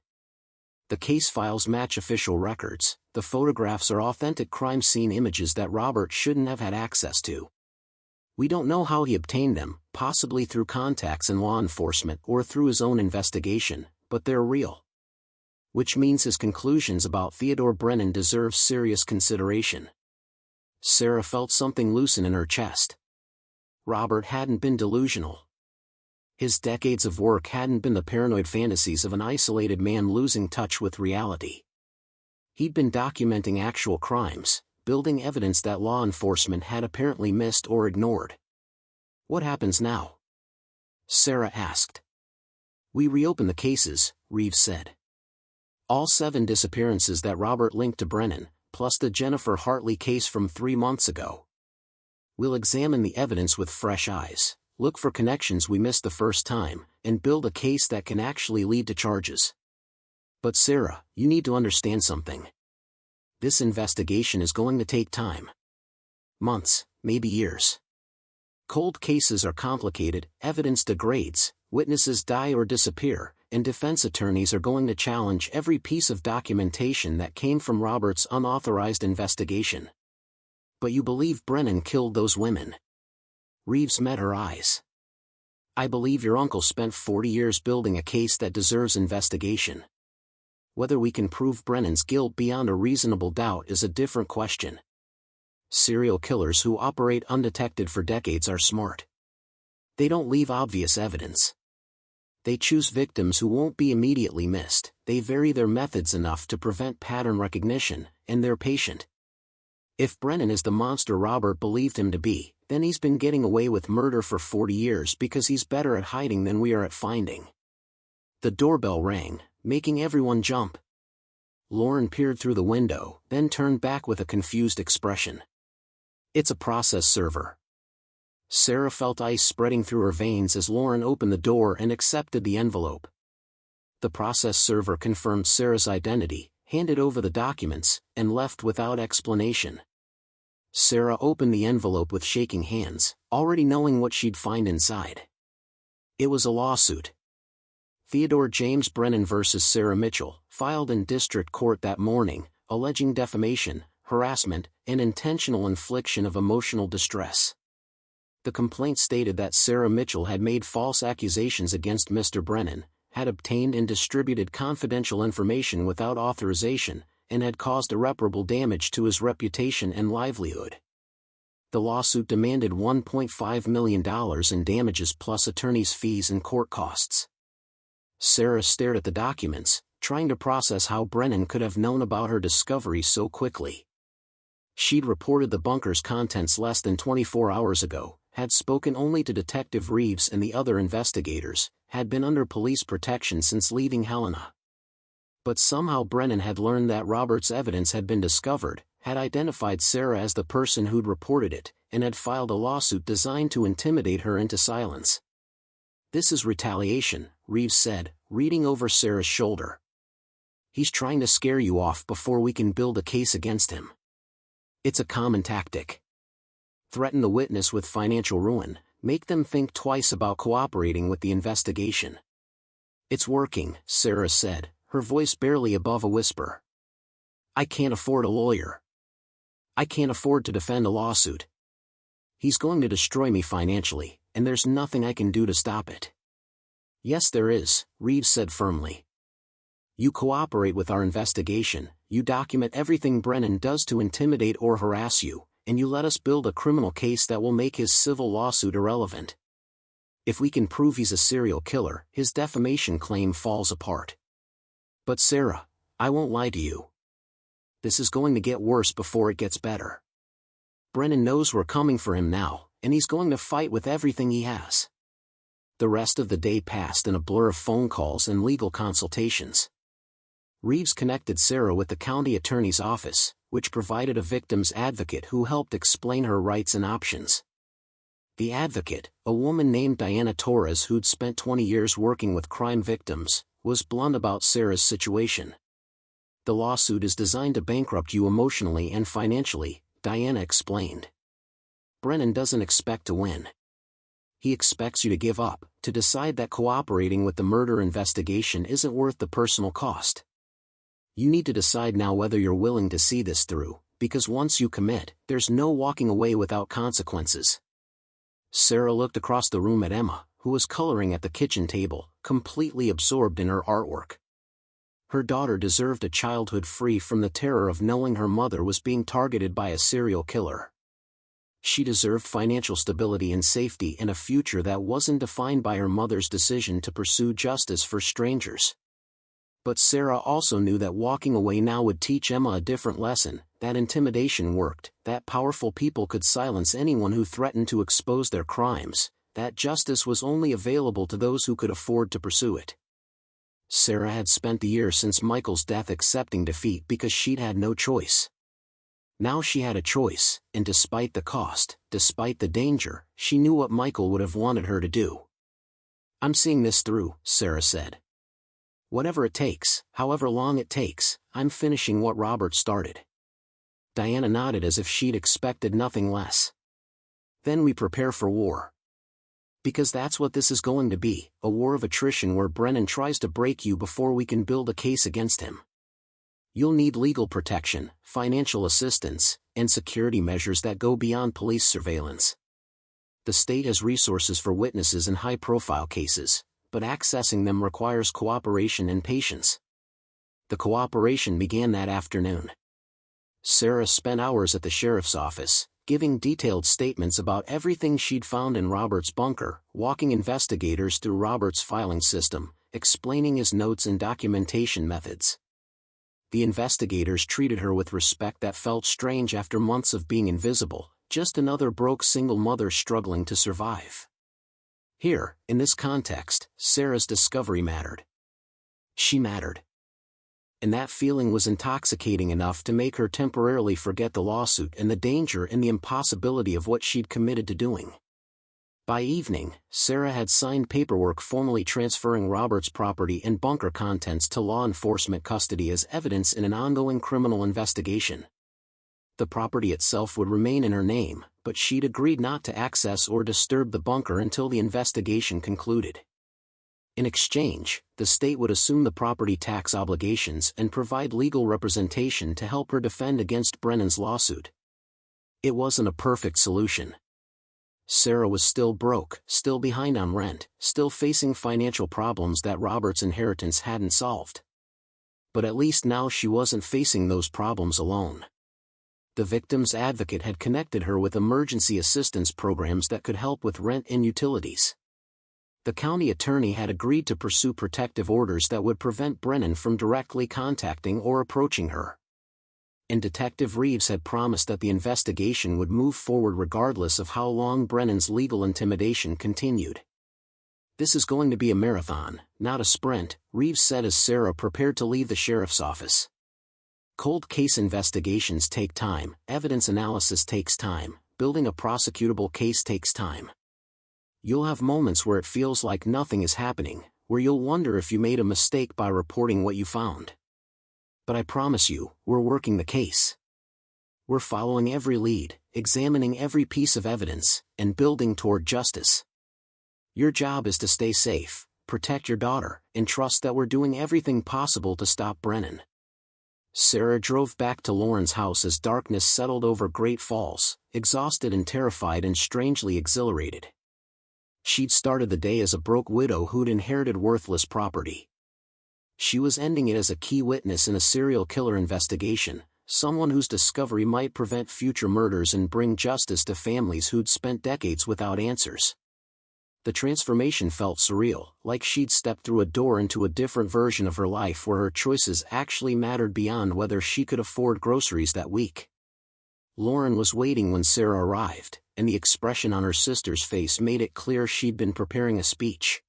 "The case files match official records, the photographs are authentic crime scene images that Robert shouldn't have had access to. We don't know how he obtained them, possibly through contacts in law enforcement or through his own investigation, but they're real. Which means his conclusions about Theodore Brennan deserve serious consideration. Sarah felt something loosen in her chest. Robert hadn't been delusional. His decades of work hadn't been the paranoid fantasies of an isolated man losing touch with reality. He'd been documenting actual crimes, building evidence that law enforcement had apparently missed or ignored. "What happens now?" Sarah asked. "We reopen the cases," Reeves said. "All 7 disappearances that Robert linked to Brennan, plus the Jennifer Hartley case from 3 months ago. We'll examine the evidence with fresh eyes, look for connections we missed the first time, and build a case that can actually lead to charges. But Sarah, you need to understand something. This investigation is going to take time. Months, maybe years. Cold cases are complicated, evidence degrades, witnesses die or disappear, and defense attorneys are going to challenge every piece of documentation that came from Robert's unauthorized investigation. But you believe Brennan killed those women?" Reeves met her eyes. "I believe your uncle spent 40 years building a case that deserves investigation. Whether we can prove Brennan's guilt beyond a reasonable doubt is a different question. Serial killers who operate undetected for decades are smart. They don't leave obvious evidence. They choose victims who won't be immediately missed, they vary their methods enough to prevent pattern recognition, and they're patient. If Brennan is the monster Robert believed him to be, then he's been getting away with murder for 40 years because he's better at hiding than we are at finding." The doorbell rang, making everyone jump. Lauren peered through the window, then turned back with a confused expression. "It's a process server." Sarah felt ice spreading through her veins as Lauren opened the door and accepted the envelope. The process server confirmed Sarah's identity, handed over the documents, and left without explanation. Sarah opened the envelope with shaking hands, already knowing what she'd find inside. It was a lawsuit. Theodore James Brennan versus Sarah Mitchell, filed in district court that morning, alleging defamation, harassment, and intentional infliction of emotional distress. The complaint stated that Sarah Mitchell had made false accusations against Mr. Brennan, had obtained and distributed confidential information without authorization, and had caused irreparable damage to his reputation and livelihood. The lawsuit demanded $1.5 million in damages plus attorney's fees and court costs. Sarah stared at the documents, trying to process how Brennan could have known about her discovery so quickly. She'd reported the bunker's contents less than 24 hours ago, had spoken only to Detective Reeves and the other investigators, had been under police protection since leaving Helena. But somehow Brennan had learned that Robert's evidence had been discovered, had identified Sarah as the person who'd reported it, and had filed a lawsuit designed to intimidate her into silence. "This is retaliation," Reeves said, reading over Sarah's shoulder. "He's trying to scare you off before we can build a case against him. It's a common tactic. Threaten the witness with financial ruin, make them think twice about cooperating with the investigation." "It's working," Sarah said, her voice barely above a whisper. "I can't afford a lawyer. I can't afford to defend a lawsuit. He's going to destroy me financially, and there's nothing I can do to stop it." "Yes there is," Reeves said firmly. "You cooperate with our investigation, you document everything Brennan does to intimidate or harass you, and you let us build a criminal case that will make his civil lawsuit irrelevant. If we can prove he's a serial killer, his defamation claim falls apart. But Sarah, I won't lie to you. This is going to get worse before it gets better. Brennan knows we're coming for him now, and he's going to fight with everything he has." The rest of the day passed in a blur of phone calls and legal consultations. Reeves connected Sarah with the county attorney's office, which provided a victim's advocate who helped explain her rights and options. The advocate, a woman named Diana Torres who'd spent 20 years working with crime victims, was blunt about Sarah's situation. "The lawsuit is designed to bankrupt you emotionally and financially," Diana explained. "Brennan doesn't expect to win. He expects you to give up, to decide that cooperating with the murder investigation isn't worth the personal cost. You need to decide now whether you're willing to see this through, because once you commit, there's no walking away without consequences." Sarah looked across the room at Emma, who was coloring at the kitchen table, completely absorbed in her artwork. Her daughter deserved a childhood free from the terror of knowing her mother was being targeted by a serial killer. She deserved financial stability and safety and a future that wasn't defined by her mother's decision to pursue justice for strangers. But Sarah also knew that walking away now would teach Emma a different lesson, that intimidation worked, that powerful people could silence anyone who threatened to expose their crimes, that justice was only available to those who could afford to pursue it. Sarah had spent the year since Michael's death accepting defeat because she'd had no choice. Now she had a choice, and despite the cost, despite the danger, she knew what Michael would have wanted her to do. "I'm seeing this through," Sarah said. "Whatever it takes, however long it takes, I'm finishing what Robert started." Diana nodded as if she'd expected nothing less. "Then we prepare for war. Because that's what this is going to be, a war of attrition where Brennan tries to break you before we can build a case against him. You'll need legal protection, financial assistance, and security measures that go beyond police surveillance. The state has resources for witnesses in high-profile cases, but accessing them requires cooperation and patience." The cooperation began that afternoon. Sarah spent hours at the sheriff's office, giving detailed statements about everything she'd found in Robert's bunker, walking investigators through Robert's filing system, explaining his notes and documentation methods. The investigators treated her with respect that felt strange after months of being invisible, just another broke single mother struggling to survive. Here, in this context, Sarah's discovery mattered. She mattered. And that feeling was intoxicating enough to make her temporarily forget the lawsuit and the danger and the impossibility of what she'd committed to doing. By evening, Sarah had signed paperwork formally transferring Robert's property and bunker contents to law enforcement custody as evidence in an ongoing criminal investigation. The property itself would remain in her name, but she'd agreed not to access or disturb the bunker until the investigation concluded. In exchange, the state would assume the property tax obligations and provide legal representation to help her defend against Brennan's lawsuit. It wasn't a perfect solution. Sarah was still broke, still behind on rent, still facing financial problems that Robert's inheritance hadn't solved. But at least now she wasn't facing those problems alone. The victim's advocate had connected her with emergency assistance programs that could help with rent and utilities. The county attorney had agreed to pursue protective orders that would prevent Brennan from directly contacting or approaching her. And Detective Reeves had promised that the investigation would move forward regardless of how long Brennan's legal intimidation continued. "This is going to be a marathon, not a sprint," Reeves said as Sarah prepared to leave the sheriff's office. Cold case investigations take time, evidence analysis takes time, building a prosecutable case takes time. You'll have moments where it feels like nothing is happening, where you'll wonder if you made a mistake by reporting what you found. But I promise you, we're working the case. We're following every lead, examining every piece of evidence, and building toward justice. Your job is to stay safe, protect your daughter, and trust that we're doing everything possible to stop Brennan. Sarah drove back to Lauren's house as darkness settled over Great Falls, exhausted and terrified and strangely exhilarated. She'd started the day as a broke widow who'd inherited worthless property. She was ending it as a key witness in a serial killer investigation, someone whose discovery might prevent future murders and bring justice to families who'd spent decades without answers. The transformation felt surreal, like she'd stepped through a door into a different version of her life where her choices actually mattered beyond whether she could afford groceries that week. Lauren was waiting when Sarah arrived, and the expression on her sister's face made it clear she'd been preparing a speech.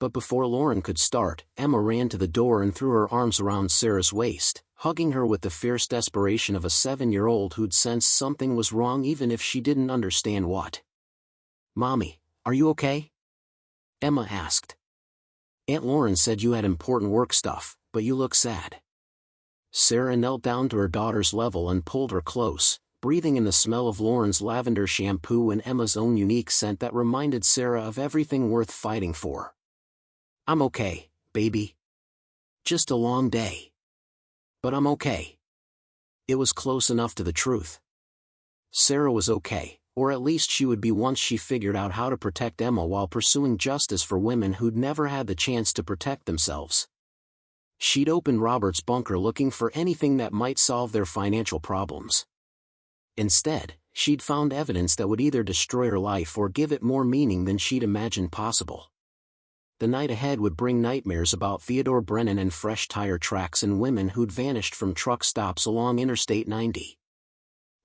But before Lauren could start, Emma ran to the door and threw her arms around Sarah's waist, hugging her with the fierce desperation of a 7-year-old who'd sensed something was wrong even if she didn't understand what. "Mommy, are you okay?" Emma asked. "Aunt Lauren said you had important work stuff, but you look sad." Sarah knelt down to her daughter's level and pulled her close, breathing in the smell of Lauren's lavender shampoo and Emma's own unique scent that reminded Sarah of everything worth fighting for. "I'm okay, baby. Just a long day. But I'm okay." It was close enough to the truth. Sarah was okay, or at least she would be once she figured out how to protect Emma while pursuing justice for women who'd never had the chance to protect themselves. She'd opened Robert's bunker looking for anything that might solve their financial problems. Instead, she'd found evidence that would either destroy her life or give it more meaning than she'd imagined possible. The night ahead would bring nightmares about Theodore Brennan and fresh tire tracks and women who'd vanished from truck stops along Interstate 90.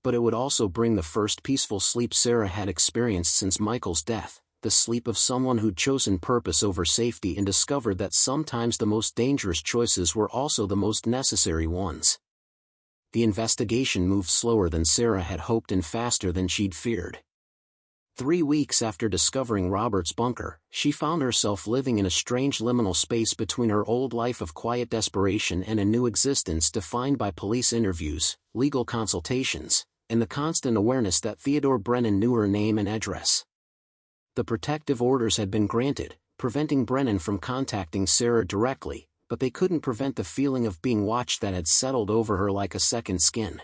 But it would also bring the first peaceful sleep Sarah had experienced since Michael's death, the sleep of someone who'd chosen purpose over safety and discovered that sometimes the most dangerous choices were also the most necessary ones. The investigation moved slower than Sarah had hoped and faster than she'd feared. 3 weeks after discovering Robert's bunker, she found herself living in a strange liminal space between her old life of quiet desperation and a new existence defined by police interviews, legal consultations, and the constant awareness that Theodore Brennan knew her name and address. The protective orders had been granted, preventing Brennan from contacting Sarah directly, but they couldn't prevent the feeling of being watched that had settled over her like a second skin.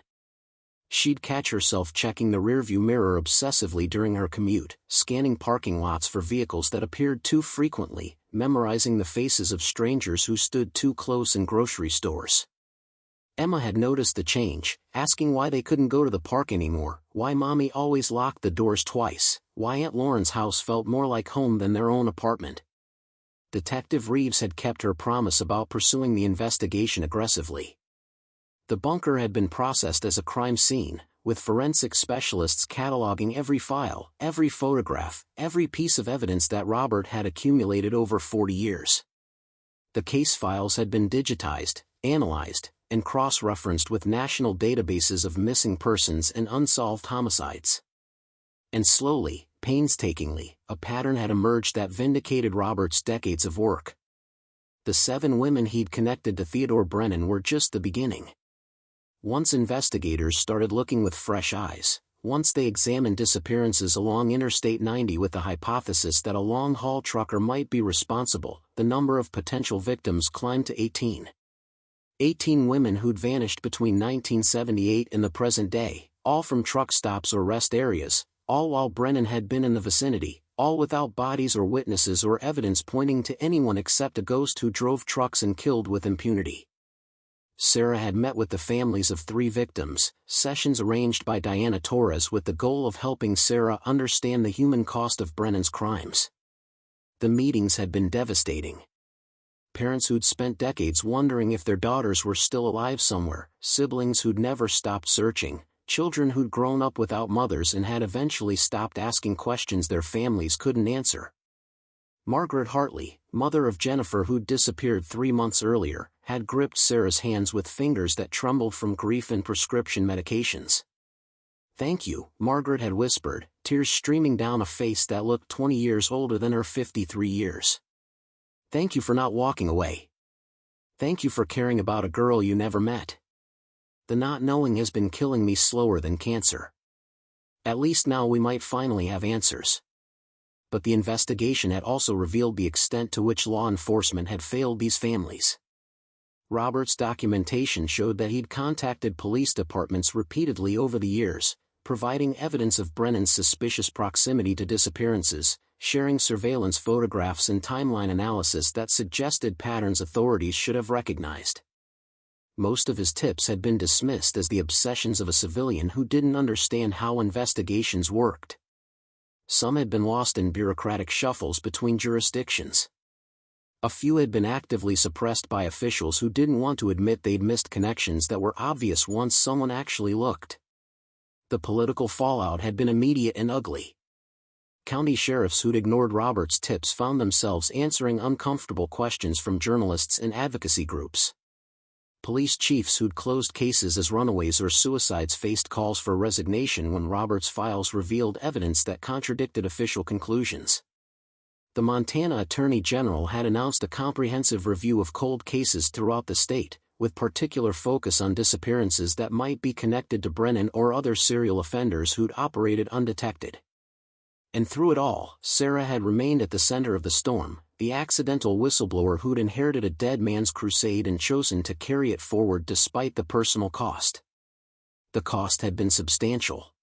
She'd catch herself checking the rearview mirror obsessively during her commute, scanning parking lots for vehicles that appeared too frequently, memorizing the faces of strangers who stood too close in grocery stores. Emma had noticed the change, asking why they couldn't go to the park anymore, why Mommy always locked the doors twice, why Aunt Lauren's house felt more like home than their own apartment. Detective Reeves had kept her promise about pursuing the investigation aggressively. The bunker had been processed as a crime scene, with forensic specialists cataloging every file, every photograph, every piece of evidence that Robert had accumulated over 40 years. The case files had been digitized, analyzed, and cross-referenced with national databases of missing persons and unsolved homicides. And slowly, painstakingly, a pattern had emerged that vindicated Robert's decades of work. The 7 women he'd connected to Theodore Brennan were just the beginning. Once investigators started looking with fresh eyes, once they examined disappearances along Interstate 90 with the hypothesis that a long-haul trucker might be responsible, the number of potential victims climbed to 18. 18 women who'd vanished between 1978 and the present day, all from truck stops or rest areas, all while Brennan had been in the vicinity, all without bodies or witnesses or evidence pointing to anyone except a ghost who drove trucks and killed with impunity. Sarah had met with the families of 3 victims, sessions arranged by Diana Torres with the goal of helping Sarah understand the human cost of Brennan's crimes. The meetings had been devastating. Parents who'd spent decades wondering if their daughters were still alive somewhere, siblings who'd never stopped searching, children who'd grown up without mothers and had eventually stopped asking questions their families couldn't answer. Margaret Hartley, mother of Jennifer who'd disappeared 3 months earlier, had gripped Sarah's hands with fingers that trembled from grief and prescription medications. "Thank you," Margaret had whispered, tears streaming down a face that looked 20 years older than her 53 years. "Thank you for not walking away. Thank you for caring about a girl you never met. The not knowing has been killing me slower than cancer. At least now we might finally have answers." But the investigation had also revealed the extent to which law enforcement had failed these families. Robert's documentation showed that he'd contacted police departments repeatedly over the years, providing evidence of Brennan's suspicious proximity to disappearances, sharing surveillance photographs and timeline analysis that suggested patterns authorities should have recognized. Most of his tips had been dismissed as the obsessions of a civilian who didn't understand how investigations worked. Some had been lost in bureaucratic shuffles between jurisdictions. A few had been actively suppressed by officials who didn't want to admit they'd missed connections that were obvious once someone actually looked. The political fallout had been immediate and ugly. County sheriffs who'd ignored Robert's tips found themselves answering uncomfortable questions from journalists and advocacy groups. Police chiefs who'd closed cases as runaways or suicides faced calls for resignation when Robert's files revealed evidence that contradicted official conclusions. The Montana Attorney General had announced a comprehensive review of cold cases throughout the state, with particular focus on disappearances that might be connected to Brennan or other serial offenders who'd operated undetected. And through it all, Sarah had remained at the center of the storm, the accidental whistleblower who'd inherited a dead man's crusade and chosen to carry it forward despite the personal cost. The cost had been substantial.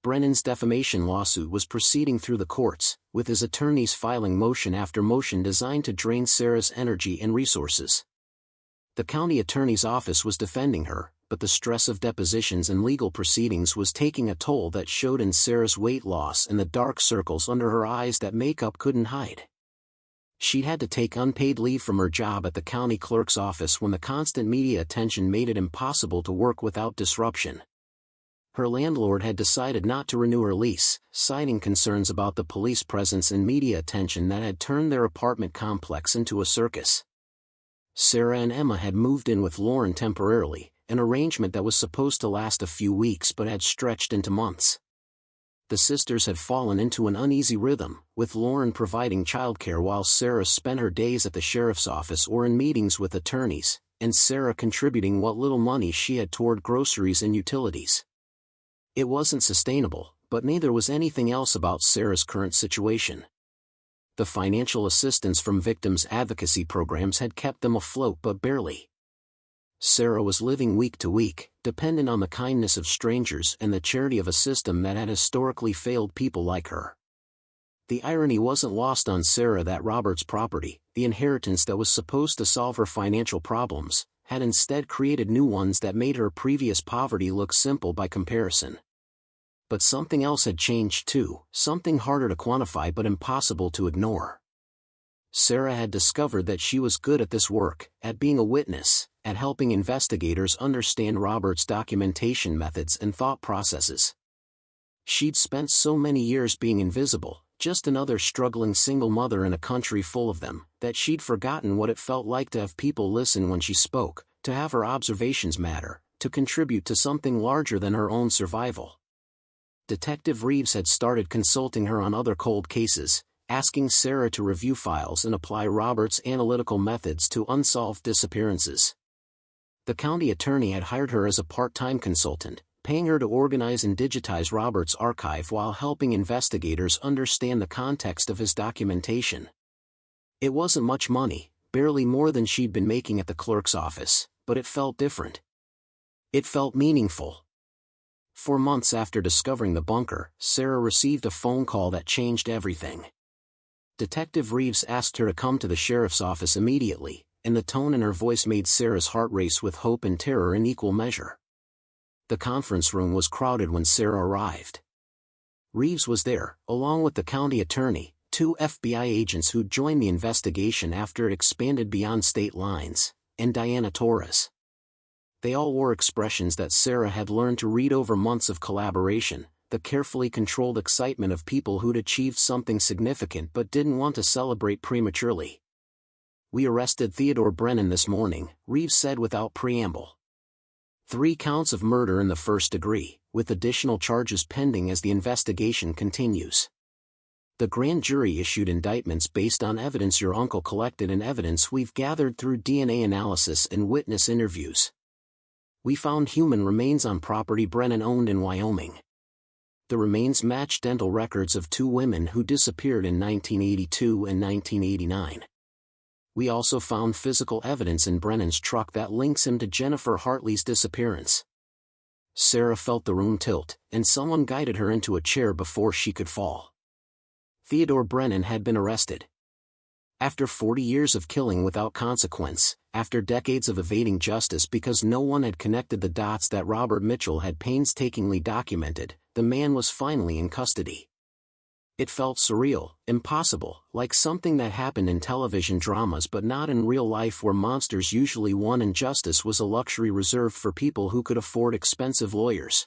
Brennan's defamation lawsuit was proceeding through the courts, with his attorneys filing motion after motion designed to drain Sarah's energy and resources. The county attorney's office was defending her, but the stress of depositions and legal proceedings was taking a toll that showed in Sarah's weight loss and the dark circles under her eyes that makeup couldn't hide. She'd had to take unpaid leave from her job at the county clerk's office when the constant media attention made it impossible to work without disruption. Her landlord had decided not to renew her lease, citing concerns about the police presence and media attention that had turned their apartment complex into a circus. Sarah and Emma had moved in with Lauren temporarily, an arrangement that was supposed to last a few weeks but had stretched into months. The sisters had fallen into an uneasy rhythm, with Lauren providing childcare while Sarah spent her days at the sheriff's office or in meetings with attorneys, and Sarah contributing what little money she had toward groceries and utilities. It wasn't sustainable, but neither was anything else about Sarah's current situation. The financial assistance from victims' advocacy programs had kept them afloat but barely. Sarah was living week to week, dependent on the kindness of strangers and the charity of a system that had historically failed people like her. The irony wasn't lost on Sarah that Robert's property, the inheritance that was supposed to solve her financial problems, had instead created new ones that made her previous poverty look simple by comparison. But something else had changed too, something harder to quantify but impossible to ignore. Sarah had discovered that she was good at this work, at being a witness, at helping investigators understand Robert's documentation methods and thought processes. She'd spent so many years being invisible, just another struggling single mother in a country full of them, that she'd forgotten what it felt like to have people listen when she spoke, to have her observations matter, to contribute to something larger than her own survival. Detective Reeves had started consulting her on other cold cases, asking Sarah to review files and apply Robert's analytical methods to unsolved disappearances. The county attorney had hired her as a part-time consultant, paying her to organize and digitize Robert's archive while helping investigators understand the context of his documentation. It wasn't much money, barely more than she'd been making at the clerk's office, but it felt different. It felt meaningful. 4 months after discovering the bunker, Sarah received a phone call that changed everything. Detective Reeves asked her to come to the sheriff's office immediately, and the tone in her voice made Sarah's heart race with hope and terror in equal measure. The conference room was crowded when Sarah arrived. Reeves was there, along with the county attorney, 2 FBI agents who'd joined the investigation after it expanded beyond state lines, and Diana Torres. They all wore expressions that Sarah had learned to read over months of collaboration, the carefully controlled excitement of people who'd achieved something significant but didn't want to celebrate prematurely. "We arrested Theodore Brennan this morning," Reeves said without preamble. 3 counts of murder in the first degree, with additional charges pending as the investigation continues. The grand jury issued indictments based on evidence your uncle collected and evidence we've gathered through DNA analysis and witness interviews. We found human remains on property Brennan owned in Wyoming. The remains match dental records of 2 women who disappeared in 1982 and 1989. We also found physical evidence in Brennan's truck that links him to Jennifer Hartley's disappearance. Sarah felt the room tilt, and someone guided her into a chair before she could fall. Theodore Brennan had been arrested. After 40 years of killing without consequence, after decades of evading justice because no one had connected the dots that Robert Mitchell had painstakingly documented, the man was finally in custody. It felt surreal, impossible, like something that happened in television dramas but not in real life where monsters usually won and justice was a luxury reserved for people who could afford expensive lawyers.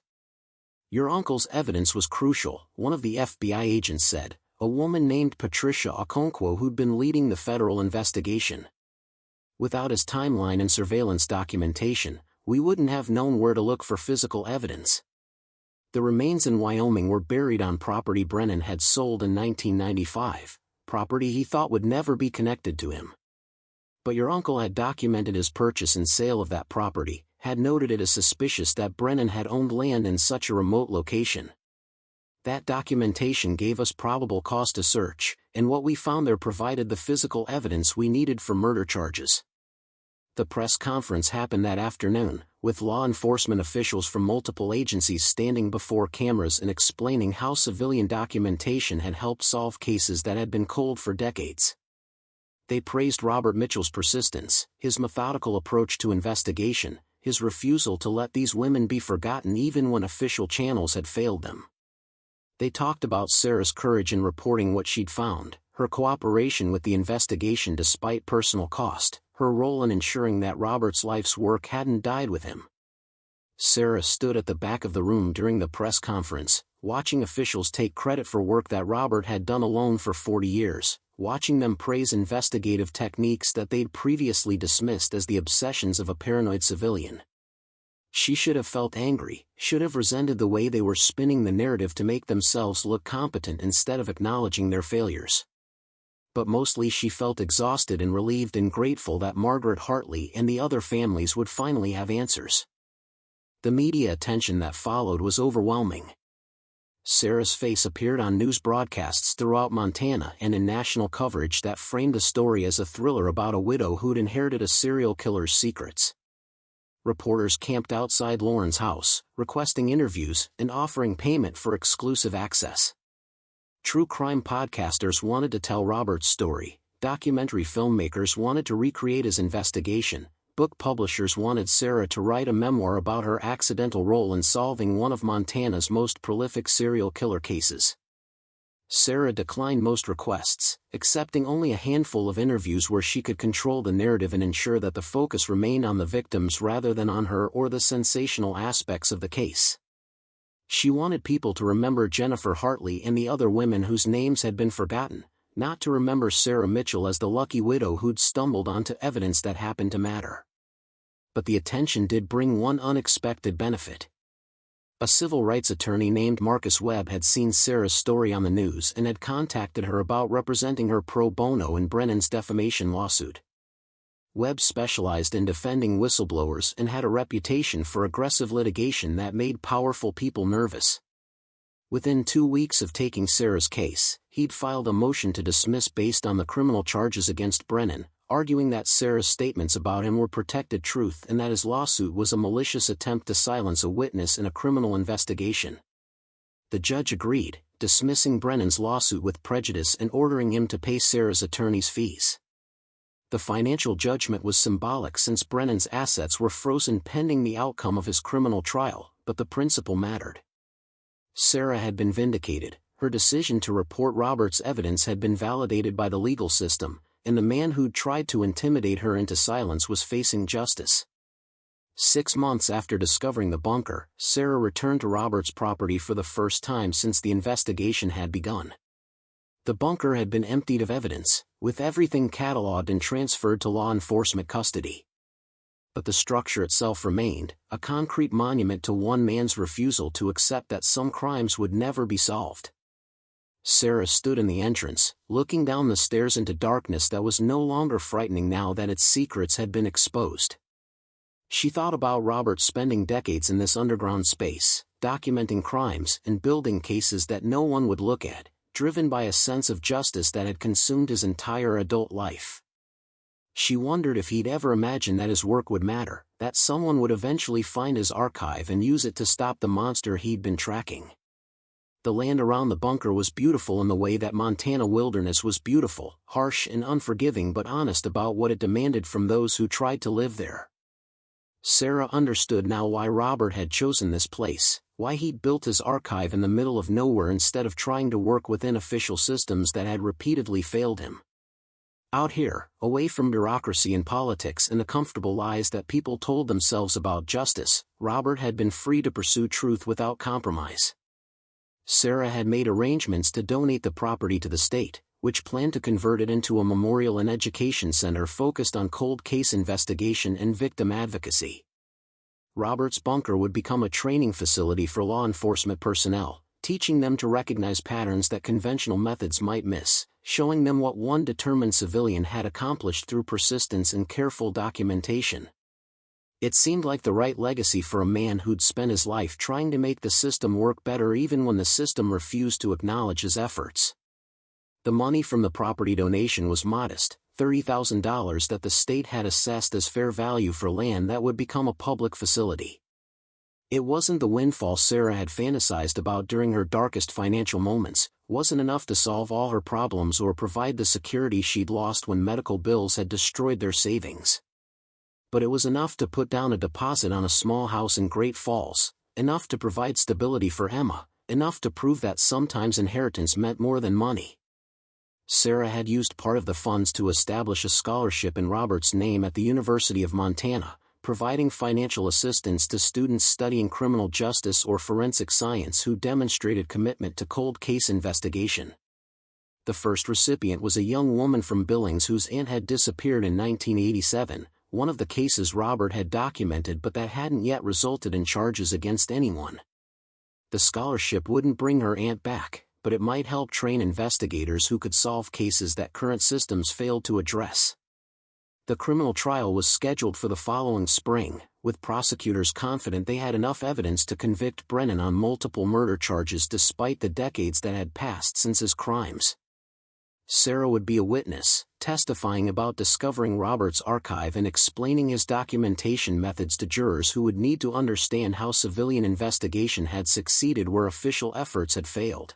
"Your uncle's evidence was crucial," one of the FBI agents said, a woman named Patricia Okonkwo who'd been leading the federal investigation. "Without his timeline and surveillance documentation, we wouldn't have known where to look for physical evidence." The remains in Wyoming were buried on property Brennan had sold in 1995, property he thought would never be connected to him. But your uncle had documented his purchase and sale of that property, had noted it as suspicious that Brennan had owned land in such a remote location. That documentation gave us probable cause to search, and what we found there provided the physical evidence we needed for murder charges. The press conference happened that afternoon, with law enforcement officials from multiple agencies standing before cameras and explaining how civilian documentation had helped solve cases that had been cold for decades. They praised Robert Mitchell's persistence, his methodical approach to investigation, his refusal to let these women be forgotten even when official channels had failed them. They talked about Sarah's courage in reporting what she'd found, her cooperation with the investigation despite personal cost, her role in ensuring that Robert's life's work hadn't died with him. Sarah stood at the back of the room during the press conference, watching officials take credit for work that Robert had done alone for 40 years, watching them praise investigative techniques that they'd previously dismissed as the obsessions of a paranoid civilian. She should have felt angry, should have resented the way they were spinning the narrative to make themselves look competent instead of acknowledging their failures. But mostly she felt exhausted and relieved and grateful that Margaret Hartley and the other families would finally have answers. The media attention that followed was overwhelming. Sarah's face appeared on news broadcasts throughout Montana and in national coverage that framed the story as a thriller about a widow who'd inherited a serial killer's secrets. Reporters camped outside Lauren's house, requesting interviews and offering payment for exclusive access. True crime podcasters wanted to tell Robert's story, documentary filmmakers wanted to recreate his investigation, book publishers wanted Sarah to write a memoir about her accidental role in solving one of Montana's most prolific serial killer cases. Sarah declined most requests, accepting only a handful of interviews where she could control the narrative and ensure that the focus remained on the victims rather than on her or the sensational aspects of the case. She wanted people to remember Jennifer Hartley and the other women whose names had been forgotten, not to remember Sarah Mitchell as the lucky widow who'd stumbled onto evidence that happened to matter. But the attention did bring one unexpected benefit. A civil rights attorney named Marcus Webb had seen Sarah's story on the news and had contacted her about representing her pro bono in Brennan's defamation lawsuit. Webb specialized in defending whistleblowers and had a reputation for aggressive litigation that made powerful people nervous. Within 2 weeks of taking Sarah's case, he'd filed a motion to dismiss based on the criminal charges against Brennan, arguing that Sarah's statements about him were protected truth and that his lawsuit was a malicious attempt to silence a witness in a criminal investigation. The judge agreed, dismissing Brennan's lawsuit with prejudice and ordering him to pay Sarah's attorney's fees. The financial judgment was symbolic since Brennan's assets were frozen pending the outcome of his criminal trial, but the principle mattered. Sarah had been vindicated, her decision to report Robert's evidence had been validated by the legal system, and the man who'd tried to intimidate her into silence was facing justice. 6 months after discovering the bunker, Sarah returned to Robert's property for the first time since the investigation had begun. The bunker had been emptied of evidence, with everything catalogued and transferred to law enforcement custody. But the structure itself remained, a concrete monument to one man's refusal to accept that some crimes would never be solved. Sarah stood in the entrance, looking down the stairs into darkness that was no longer frightening now that its secrets had been exposed. She thought about Robert spending decades in this underground space, documenting crimes and building cases that no one would look at, driven by a sense of justice that had consumed his entire adult life. She wondered if he'd ever imagined that his work would matter, that someone would eventually find his archive and use it to stop the monster he'd been tracking. The land around the bunker was beautiful in the way that Montana wilderness was beautiful, harsh and unforgiving but honest about what it demanded from those who tried to live there. Sarah understood now why Robert had chosen this place, why he'd built his archive in the middle of nowhere instead of trying to work within official systems that had repeatedly failed him. Out here, away from bureaucracy and politics and the comfortable lies that people told themselves about justice, Robert had been free to pursue truth without compromise. Sarah had made arrangements to donate the property to the state, which planned to convert it into a memorial and education center focused on cold case investigation and victim advocacy. Robert's bunker would become a training facility for law enforcement personnel, teaching them to recognize patterns that conventional methods might miss, showing them what one determined civilian had accomplished through persistence and careful documentation. It seemed like the right legacy for a man who'd spent his life trying to make the system work better even when the system refused to acknowledge his efforts. The money from the property donation was modest, $30,000 that the state had assessed as fair value for land that would become a public facility. It wasn't the windfall Sarah had fantasized about during her darkest financial moments, wasn't enough to solve all her problems or provide the security she'd lost when medical bills had destroyed their savings. But it was enough to put down a deposit on a small house in Great Falls, enough to provide stability for Emma, enough to prove that sometimes inheritance meant more than money. Sarah had used part of the funds to establish a scholarship in Robert's name at the University of Montana, providing financial assistance to students studying criminal justice or forensic science who demonstrated commitment to cold case investigation. The first recipient was a young woman from Billings whose aunt had disappeared in 1987, one of the cases Robert had documented but that hadn't yet resulted in charges against anyone. The scholarship wouldn't bring her aunt back, but it might help train investigators who could solve cases that current systems failed to address. The criminal trial was scheduled for the following spring, with prosecutors confident they had enough evidence to convict Brennan on multiple murder charges despite the decades that had passed since his crimes. Sarah would be a witness, testifying about discovering Robert's archive and explaining his documentation methods to jurors who would need to understand how civilian investigation had succeeded where official efforts had failed.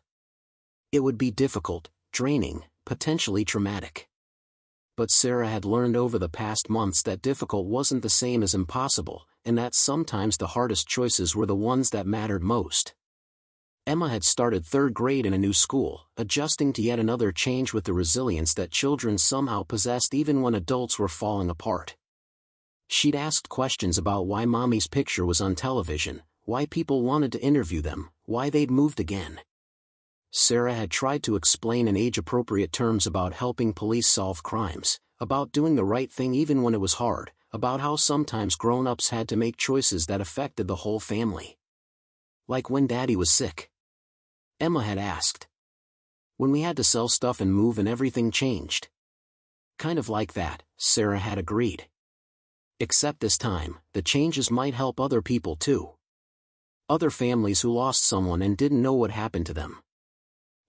It would be difficult, draining, potentially traumatic. But Sarah had learned over the past months that difficult wasn't the same as impossible, and that sometimes the hardest choices were the ones that mattered most. Emma had started third grade in a new school, adjusting to yet another change with the resilience that children somehow possessed even when adults were falling apart. She'd asked questions about why Mommy's picture was on television, why people wanted to interview them, why they'd moved again. Sarah had tried to explain in age-appropriate terms about helping police solve crimes, about doing the right thing even when it was hard, about how sometimes grown-ups had to make choices that affected the whole family. Like when Daddy was sick. Emma had asked. When we had to sell stuff and move and everything changed. Kind of like that, Sarah had agreed. Except this time, the changes might help other people too. Other families who lost someone and didn't know what happened to them.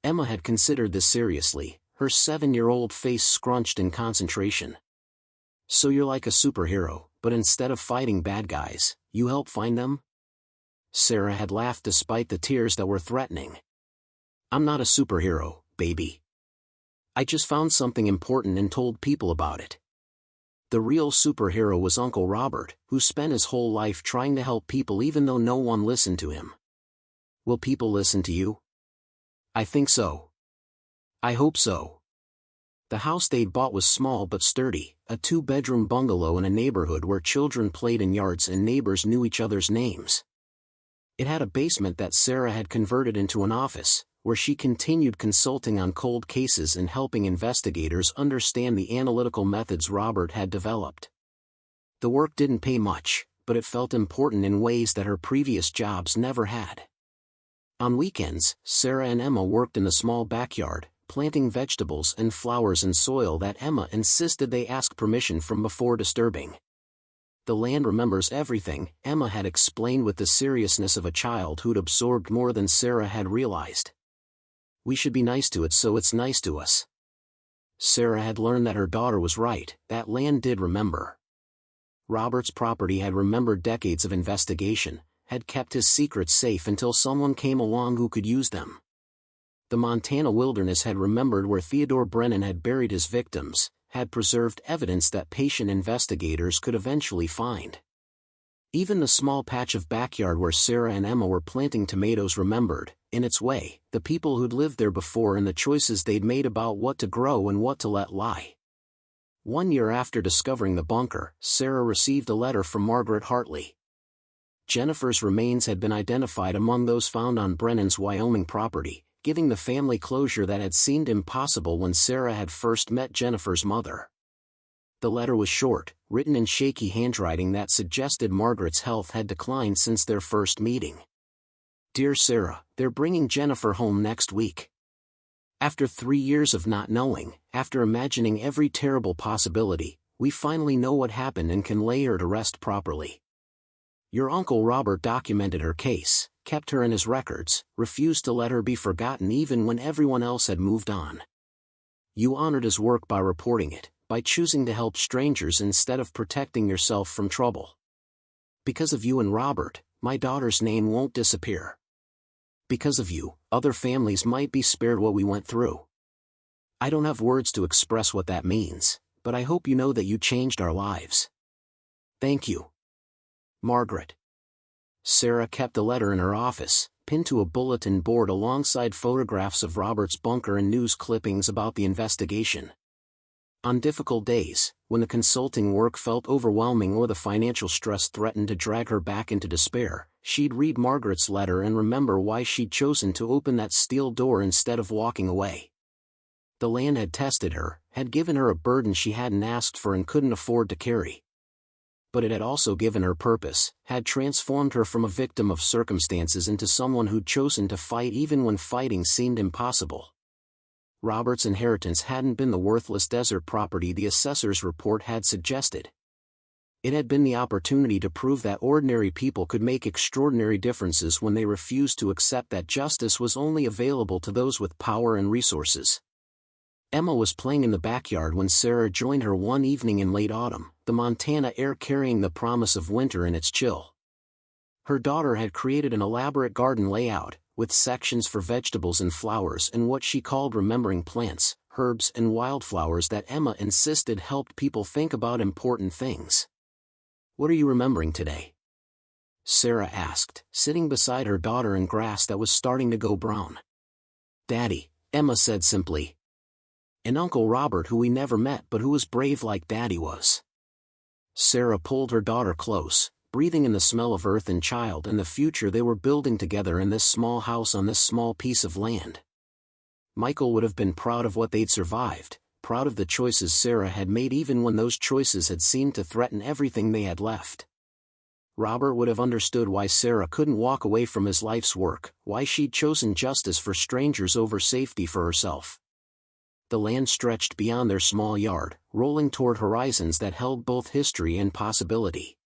Emma had considered this seriously, her 7-year-old face scrunched in concentration. So you're like a superhero, but instead of fighting bad guys, you help find them? Sarah had laughed despite the tears that were threatening. I'm not a superhero, baby. I just found something important and told people about it. The real superhero was Uncle Robert, who spent his whole life trying to help people even though no one listened to him. Will people listen to you? I think so. I hope so. The house they'd bought was small but sturdy, a 2-bedroom bungalow in a neighborhood where children played in yards and neighbors knew each other's names. It had a basement that Sarah had converted into an office, where she continued consulting on cold cases and helping investigators understand the analytical methods Robert had developed. The work didn't pay much, but it felt important in ways that her previous jobs never had. On weekends, Sarah and Emma worked in the small backyard, planting vegetables and flowers in soil that Emma insisted they ask permission from before disturbing. The land remembers everything, Emma had explained with the seriousness of a child who'd absorbed more than Sarah had realized. We should be nice to it so it's nice to us. Sarah had learned that her daughter was right, that land did remember. Robert's property had remembered decades of investigation, had kept his secrets safe until someone came along who could use them. The Montana wilderness had remembered where Theodore Brennan had buried his victims, had preserved evidence that patient investigators could eventually find. Even the small patch of backyard where Sarah and Emma were planting tomatoes remembered, in its way, the people who'd lived there before and the choices they'd made about what to grow and what to let lie. 1 year after discovering the bunker, Sarah received a letter from Margaret Hartley. Jennifer's remains had been identified among those found on Brennan's Wyoming property, giving the family closure that had seemed impossible when Sarah had first met Jennifer's mother. The letter was short, written in shaky handwriting that suggested Margaret's health had declined since their first meeting. Dear Sarah, they're bringing Jennifer home next week. After 3 years of not knowing, after imagining every terrible possibility, we finally know what happened and can lay her to rest properly. Your Uncle Robert documented her case, kept her in his records, refused to let her be forgotten even when everyone else had moved on. You honored his work by reporting it, by choosing to help strangers instead of protecting yourself from trouble. Because of you and Robert, my daughter's name won't disappear. Because of you, other families might be spared what we went through. I don't have words to express what that means, but I hope you know that you changed our lives. Thank you. Margaret. Sarah kept the letter in her office, pinned to a bulletin board alongside photographs of Robert's bunker and news clippings about the investigation. On difficult days, when the consulting work felt overwhelming or the financial stress threatened to drag her back into despair, she'd read Margaret's letter and remember why she'd chosen to open that steel door instead of walking away. The land had tested her, had given her a burden she hadn't asked for and couldn't afford to carry. But it had also given her purpose, had transformed her from a victim of circumstances into someone who'd chosen to fight even when fighting seemed impossible. Robert's inheritance hadn't been the worthless desert property the assessor's report had suggested. It had been the opportunity to prove that ordinary people could make extraordinary differences when they refused to accept that justice was only available to those with power and resources. Emma was playing in the backyard when Sarah joined her one evening in late autumn, the Montana air carrying the promise of winter in its chill. Her daughter had created an elaborate garden layout, with sections for vegetables and flowers and what she called remembering plants, herbs and wildflowers that Emma insisted helped people think about important things. "What are you remembering today?" Sarah asked, sitting beside her daughter in grass that was starting to go brown. "Daddy," Emma said simply. "And Uncle Robert, who we never met but who was brave like Daddy was." Sarah pulled her daughter close, breathing in the smell of earth and child and the future they were building together in this small house on this small piece of land. Michael would have been proud of what they'd survived, proud of the choices Sarah had made even when those choices had seemed to threaten everything they had left. Robert would have understood why Sarah couldn't walk away from his life's work, why she'd chosen justice for strangers over safety for herself. The land stretched beyond their small yard, rolling toward horizons that held both history and possibility.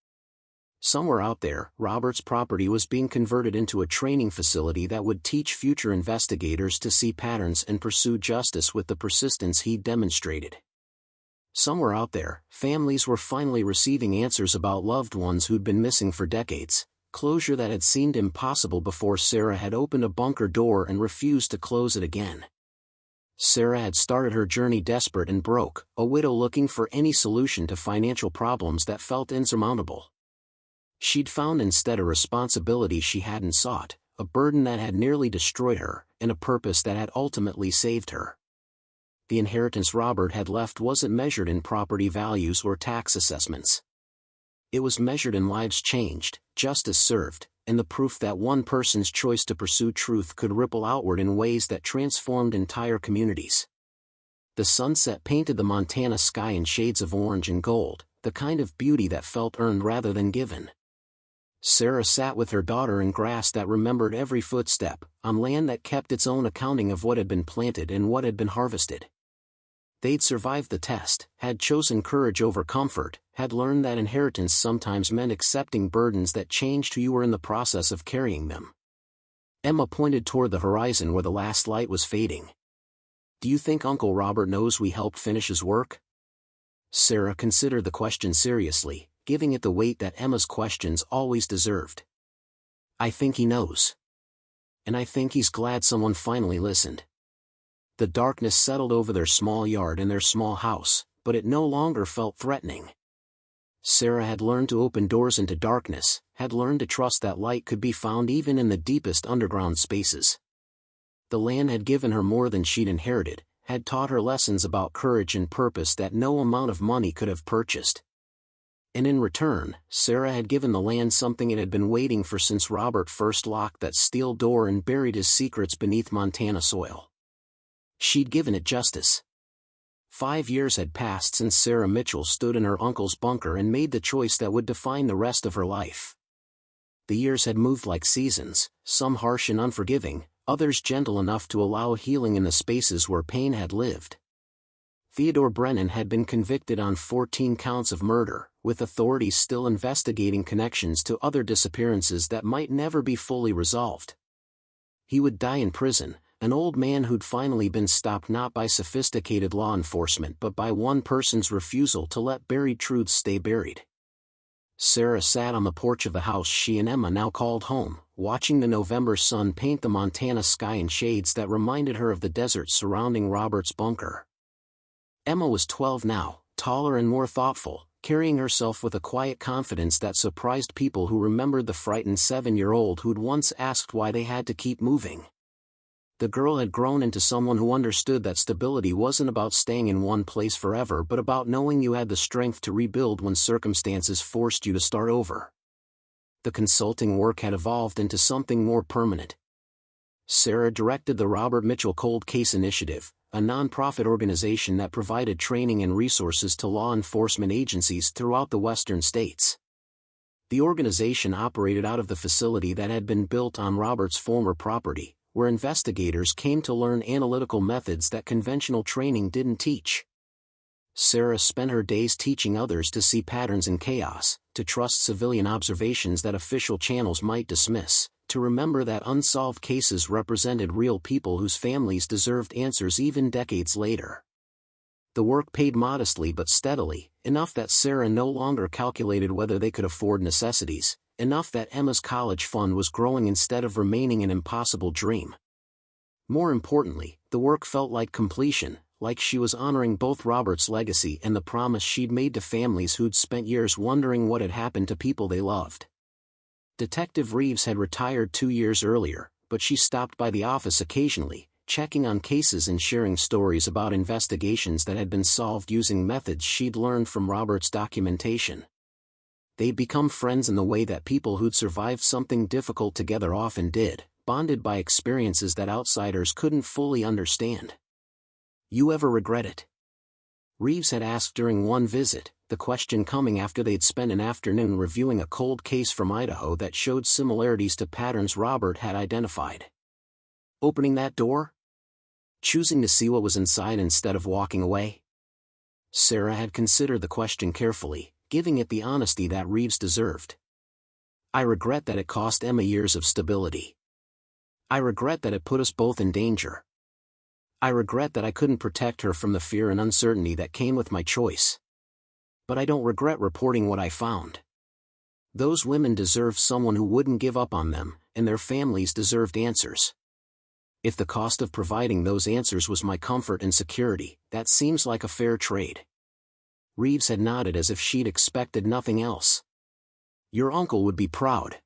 Somewhere out there, Robert's property was being converted into a training facility that would teach future investigators to see patterns and pursue justice with the persistence he'd demonstrated. Somewhere out there, families were finally receiving answers about loved ones who'd been missing for decades, closure that had seemed impossible before Sarah had opened a bunker door and refused to close it again. Sarah had started her journey desperate and broke, a widow looking for any solution to financial problems that felt insurmountable. She'd found instead a responsibility she hadn't sought, a burden that had nearly destroyed her, and a purpose that had ultimately saved her. The inheritance Robert had left wasn't measured in property values or tax assessments. It was measured in lives changed, justice served, and the proof that one person's choice to pursue truth could ripple outward in ways that transformed entire communities. The sunset painted the Montana sky in shades of orange and gold, the kind of beauty that felt earned rather than given. Sarah sat with her daughter in grass that remembered every footstep, on land that kept its own accounting of what had been planted and what had been harvested. They'd survived the test, had chosen courage over comfort, had learned that inheritance sometimes meant accepting burdens that changed who you were in the process of carrying them. Emma pointed toward the horizon where the last light was fading. "Do you think Uncle Robert knows we helped finish his work?" Sarah considered the question seriously, giving it the weight that Emma's questions always deserved. "I think he knows. And I think he's glad someone finally listened." The darkness settled over their small yard and their small house, but it no longer felt threatening. Sarah had learned to open doors into darkness, had learned to trust that light could be found even in the deepest underground spaces. The land had given her more than she'd inherited, had taught her lessons about courage and purpose that no amount of money could have purchased. And in return, Sarah had given the land something it had been waiting for since Robert first locked that steel door and buried his secrets beneath Montana soil. She'd given it justice. 5 years had passed since Sarah Mitchell stood in her uncle's bunker and made the choice that would define the rest of her life. The years had moved like seasons, some harsh and unforgiving, others gentle enough to allow healing in the spaces where pain had lived. Theodore Brennan had been convicted on 14 counts of murder, with authorities still investigating connections to other disappearances that might never be fully resolved. He would die in prison, an old man who'd finally been stopped not by sophisticated law enforcement but by one person's refusal to let buried truths stay buried. Sarah sat on the porch of the house she and Emma now called home, watching the November sun paint the Montana sky in shades that reminded her of the desert surrounding Robert's bunker. Emma was 12 now, taller and more thoughtful, carrying herself with a quiet confidence that surprised people who remembered the frightened 7-year-old who'd once asked why they had to keep moving. The girl had grown into someone who understood that stability wasn't about staying in one place forever but about knowing you had the strength to rebuild when circumstances forced you to start over. The consulting work had evolved into something more permanent. Sarah directed the Robert Mitchell Cold Case Initiative, a nonprofit organization that provided training and resources to law enforcement agencies throughout the western states. The organization operated out of the facility that had been built on Robert's former property, where investigators came to learn analytical methods that conventional training didn't teach. Sarah spent her days teaching others to see patterns in chaos, to trust civilian observations that official channels might dismiss, to remember that unsolved cases represented real people whose families deserved answers even decades later. The work paid modestly but steadily, enough that Sarah no longer calculated whether they could afford necessities, enough that Emma's college fund was growing instead of remaining an impossible dream. More importantly, the work felt like completion, like she was honoring both Robert's legacy and the promise she'd made to families who'd spent years wondering what had happened to people they loved. Detective Reeves had retired 2 years earlier, but she stopped by the office occasionally, checking on cases and sharing stories about investigations that had been solved using methods she'd learned from Robert's documentation. They'd become friends in the way that people who'd survived something difficult together often did, bonded by experiences that outsiders couldn't fully understand. "You ever regret it?" Reeves had asked during one visit, the question coming after they'd spent an afternoon reviewing a cold case from Idaho that showed similarities to patterns Robert had identified. Opening that door? Choosing to see what was inside instead of walking away? Sarah had considered the question carefully, giving it the honesty that Reeves deserved. "I regret that it cost Emma years of stability. I regret that it put us both in danger. I regret that I couldn't protect her from the fear and uncertainty that came with my choice. But I don't regret reporting what I found. Those women deserved someone who wouldn't give up on them, and their families deserved answers. If the cost of providing those answers was my comfort and security, that seems like a fair trade." Reeves had nodded as if she'd expected nothing else. "Your uncle would be proud.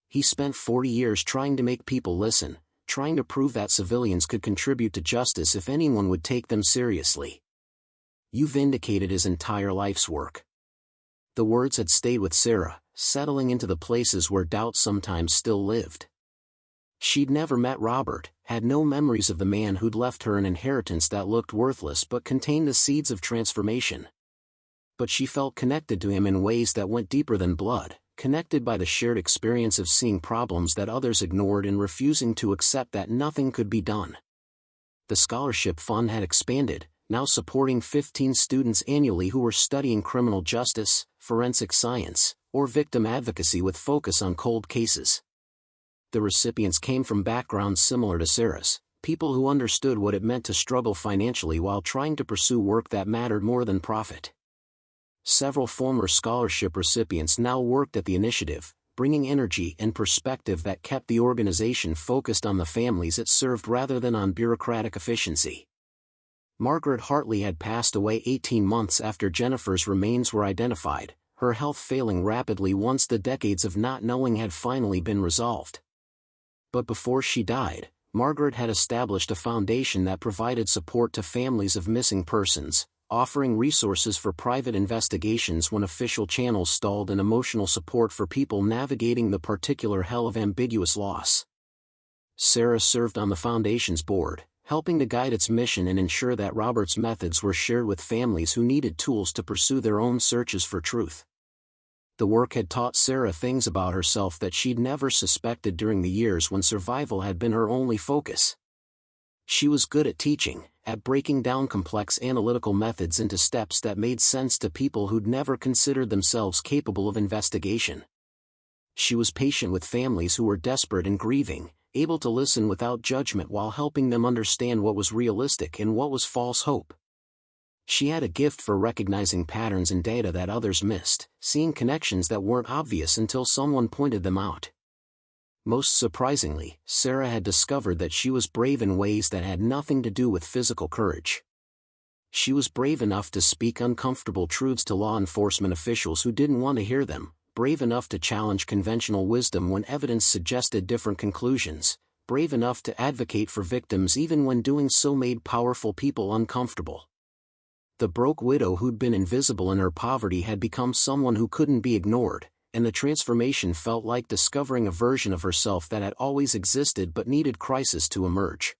He spent 40 years trying to make people listen, trying to prove that civilians could contribute to justice if anyone would take them seriously. You vindicated his entire life's work." The words had stayed with Sarah, settling into the places where doubt sometimes still lived. She'd never met Robert, had no memories of the man who'd left her an inheritance that looked worthless but contained the seeds of transformation. But she felt connected to him in ways that went deeper than blood, connected by the shared experience of seeing problems that others ignored and refusing to accept that nothing could be done. The scholarship fund had expanded, now supporting 15 students annually who were studying criminal justice, forensic science, or victim advocacy with focus on cold cases. The recipients came from backgrounds similar to Sarah's, people who understood what it meant to struggle financially while trying to pursue work that mattered more than profit. Several former scholarship recipients now worked at the initiative, bringing energy and perspective that kept the organization focused on the families it served rather than on bureaucratic efficiency. Margaret Hartley had passed away 18 months after Jennifer's remains were identified, her health failing rapidly once the decades of not knowing had finally been resolved. But before she died, Margaret had established a foundation that provided support to families of missing persons, offering resources for private investigations when official channels stalled and emotional support for people navigating the particular hell of ambiguous loss. Sarah served on the foundation's board, helping to guide its mission and ensure that Robert's methods were shared with families who needed tools to pursue their own searches for truth. The work had taught Sarah things about herself that she'd never suspected during the years when survival had been her only focus. She was good at teaching, at breaking down complex analytical methods into steps that made sense to people who'd never considered themselves capable of investigation. She was patient with families who were desperate and grieving, able to listen without judgment while helping them understand what was realistic and what was false hope. She had a gift for recognizing patterns in data that others missed, seeing connections that weren't obvious until someone pointed them out. Most surprisingly, Sarah had discovered that she was brave in ways that had nothing to do with physical courage. She was brave enough to speak uncomfortable truths to law enforcement officials who didn't want to hear them, brave enough to challenge conventional wisdom when evidence suggested different conclusions, brave enough to advocate for victims even when doing so made powerful people uncomfortable. The broke widow who'd been invisible in her poverty had become someone who couldn't be ignored, and the transformation felt like discovering a version of herself that had always existed but needed crisis to emerge.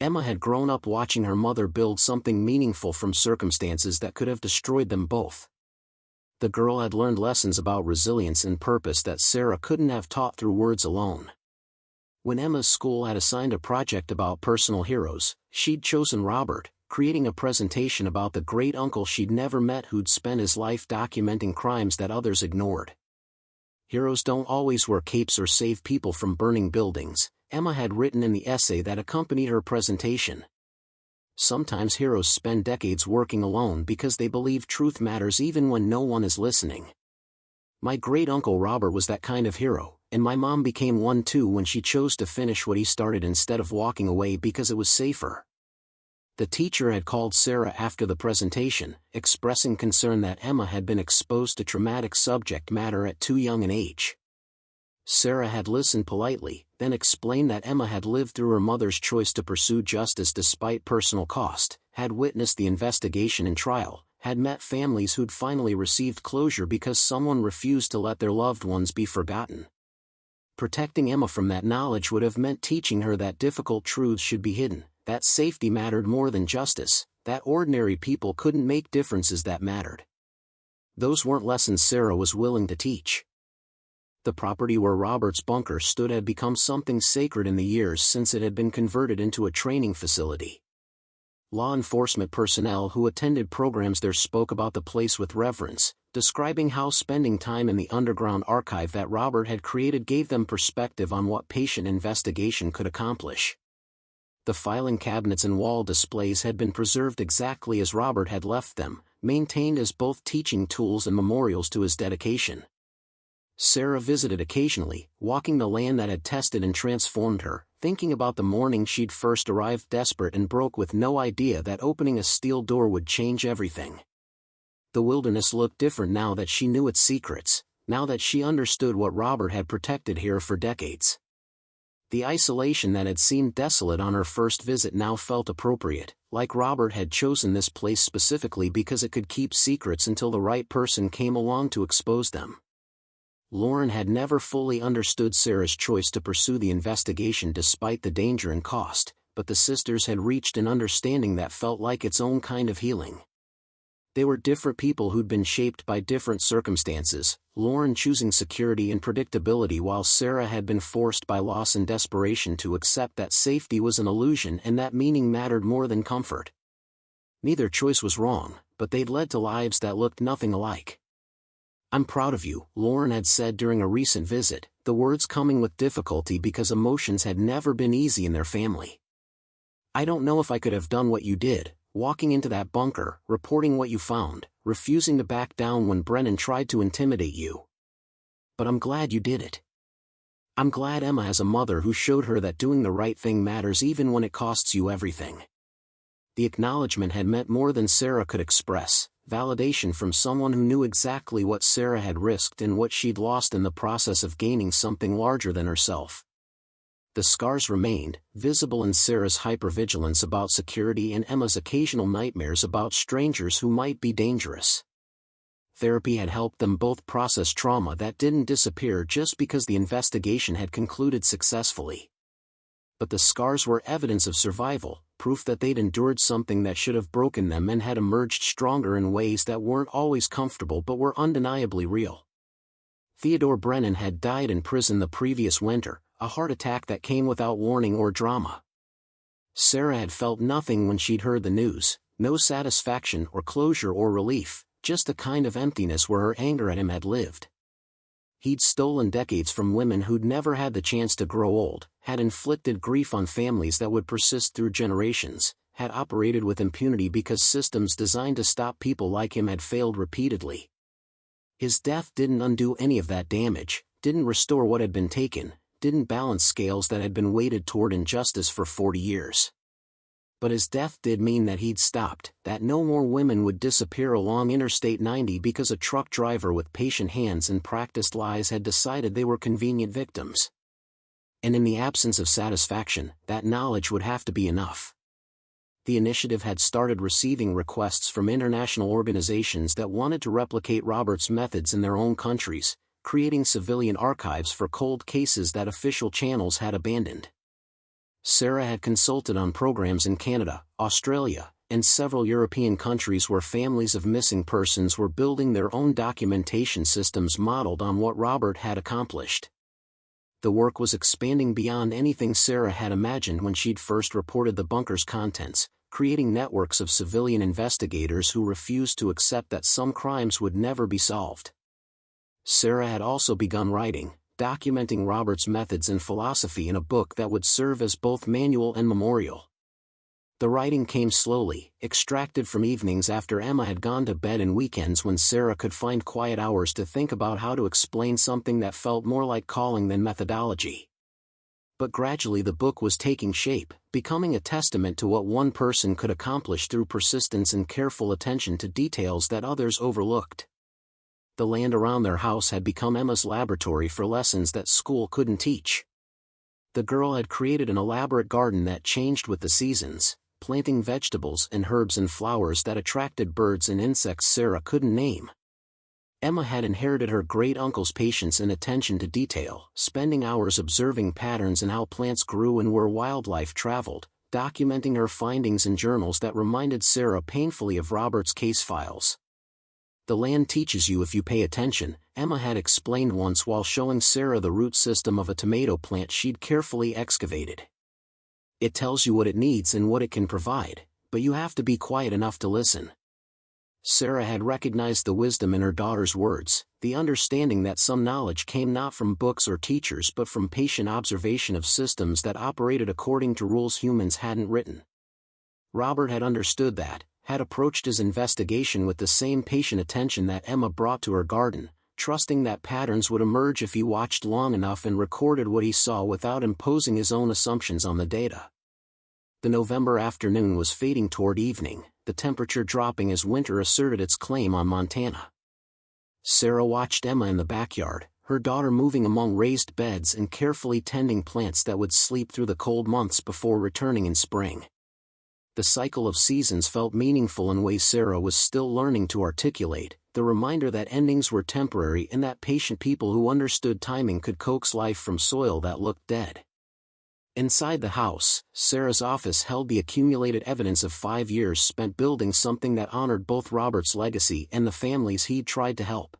Emma had grown up watching her mother build something meaningful from circumstances that could have destroyed them both. The girl had learned lessons about resilience and purpose that Sarah couldn't have taught through words alone. When Emma's school had assigned a project about personal heroes, she'd chosen Robert, creating a presentation about the great uncle she'd never met who'd spent his life documenting crimes that others ignored. Heroes don't always wear capes or save people from burning buildings, Emma had written in the essay that accompanied her presentation. Sometimes heroes spend decades working alone because they believe truth matters even when no one is listening. My great-uncle Robert was that kind of hero, and my mom became one too when she chose to finish what he started instead of walking away because it was safer. The teacher had called Sarah after the presentation, expressing concern that Emma had been exposed to traumatic subject matter at too young an age. Sarah had listened politely, then explained that Emma had lived through her mother's choice to pursue justice despite personal cost, had witnessed the investigation and trial, had met families who'd finally received closure because someone refused to let their loved ones be forgotten. Protecting Emma from that knowledge would have meant teaching her that difficult truths should be hidden, that safety mattered more than justice, that ordinary people couldn't make differences that mattered. Those weren't lessons Sarah was willing to teach. The property where Robert's bunker stood had become something sacred in the years since it had been converted into a training facility. Law enforcement personnel who attended programs there spoke about the place with reverence, describing how spending time in the underground archive that Robert had created gave them perspective on what patient investigation could accomplish. The filing cabinets and wall displays had been preserved exactly as Robert had left them, maintained as both teaching tools and memorials to his dedication. Sarah visited occasionally, walking the land that had tested and transformed her, thinking about the morning she'd first arrived desperate and broke with no idea that opening a steel door would change everything. The wilderness looked different now that she knew its secrets, now that she understood what Robert had protected here for decades. The isolation that had seemed desolate on her first visit now felt appropriate, like Robert had chosen this place specifically because it could keep secrets until the right person came along to expose them. Lauren had never fully understood Sarah's choice to pursue the investigation despite the danger and cost, but the sisters had reached an understanding that felt like its own kind of healing. They were different people who'd been shaped by different circumstances, Lauren choosing security and predictability while Sarah had been forced by loss and desperation to accept that safety was an illusion and that meaning mattered more than comfort. Neither choice was wrong, but they'd led to lives that looked nothing alike. "I'm proud of you," Lauren had said during a recent visit, the words coming with difficulty because emotions had never been easy in their family. "I don't know if I could have done what you did, walking into that bunker, reporting what you found, refusing to back down when Brennan tried to intimidate you. But I'm glad you did it. I'm glad Emma has a mother who showed her that doing the right thing matters even when it costs you everything." The acknowledgement had meant more than Sarah could express, validation from someone who knew exactly what Sarah had risked and what she'd lost in the process of gaining something larger than herself. The scars remained, visible in Sarah's hypervigilance about security and Emma's occasional nightmares about strangers who might be dangerous. Therapy had helped them both process trauma that didn't disappear just because the investigation had concluded successfully. But the scars were evidence of survival, proof that they'd endured something that should have broken them and had emerged stronger in ways that weren't always comfortable but were undeniably real. Theodore Brennan had died in prison the previous winter, a heart attack that came without warning or drama. Sarah had felt nothing when she'd heard the news, no satisfaction or closure or relief, just a kind of emptiness where her anger at him had lived. He'd stolen decades from women who'd never had the chance to grow old, had inflicted grief on families that would persist through generations, had operated with impunity because systems designed to stop people like him had failed repeatedly. His death didn't undo any of that damage, didn't restore what had been taken, didn't balance scales that had been weighted toward injustice for 40 years. But his death did mean that he'd stopped, that no more women would disappear along Interstate 90 because a truck driver with patient hands and practiced lies had decided they were convenient victims. And in the absence of satisfaction, that knowledge would have to be enough. The initiative had started receiving requests from international organizations that wanted to replicate Robert's methods in their own countries, creating civilian archives for cold cases that official channels had abandoned. Sarah had consulted on programs in Canada, Australia, and several European countries where families of missing persons were building their own documentation systems modeled on what Robert had accomplished. The work was expanding beyond anything Sarah had imagined when she'd first reported the bunker's contents, creating networks of civilian investigators who refused to accept that some crimes would never be solved. Sarah had also begun writing, documenting Robert's methods and philosophy in a book that would serve as both manual and memorial. The writing came slowly, extracted from evenings after Emma had gone to bed and weekends when Sarah could find quiet hours to think about how to explain something that felt more like calling than methodology. But gradually the book was taking shape, becoming a testament to what one person could accomplish through persistence and careful attention to details that others overlooked. The land around their house had become Emma's laboratory for lessons that school couldn't teach. The girl had created an elaborate garden that changed with the seasons, planting vegetables and herbs and flowers that attracted birds and insects Sarah couldn't name. Emma had inherited her great-uncle's patience and attention to detail, spending hours observing patterns in how plants grew and where wildlife traveled, documenting her findings in journals that reminded Sarah painfully of Robert's case files. The land teaches you if you pay attention, Emma had explained once while showing Sarah the root system of a tomato plant she'd carefully excavated. It tells you what it needs and what it can provide, but you have to be quiet enough to listen. Sarah had recognized the wisdom in her daughter's words, the understanding that some knowledge came not from books or teachers but from patient observation of systems that operated according to rules humans hadn't written. Robert had understood that, had approached his investigation with the same patient attention that Emma brought to her garden, trusting that patterns would emerge if he watched long enough and recorded what he saw without imposing his own assumptions on the data. The November afternoon was fading toward evening, the temperature dropping as winter asserted its claim on Montana. Sarah watched Emma in the backyard, her daughter moving among raised beds and carefully tending plants that would sleep through the cold months before returning in spring. The cycle of seasons felt meaningful in ways Sarah was still learning to articulate, the reminder that endings were temporary and that patient people who understood timing could coax life from soil that looked dead. Inside the house, Sarah's office held the accumulated evidence of 5 years spent building something that honored both Robert's legacy and the families he'd tried to help.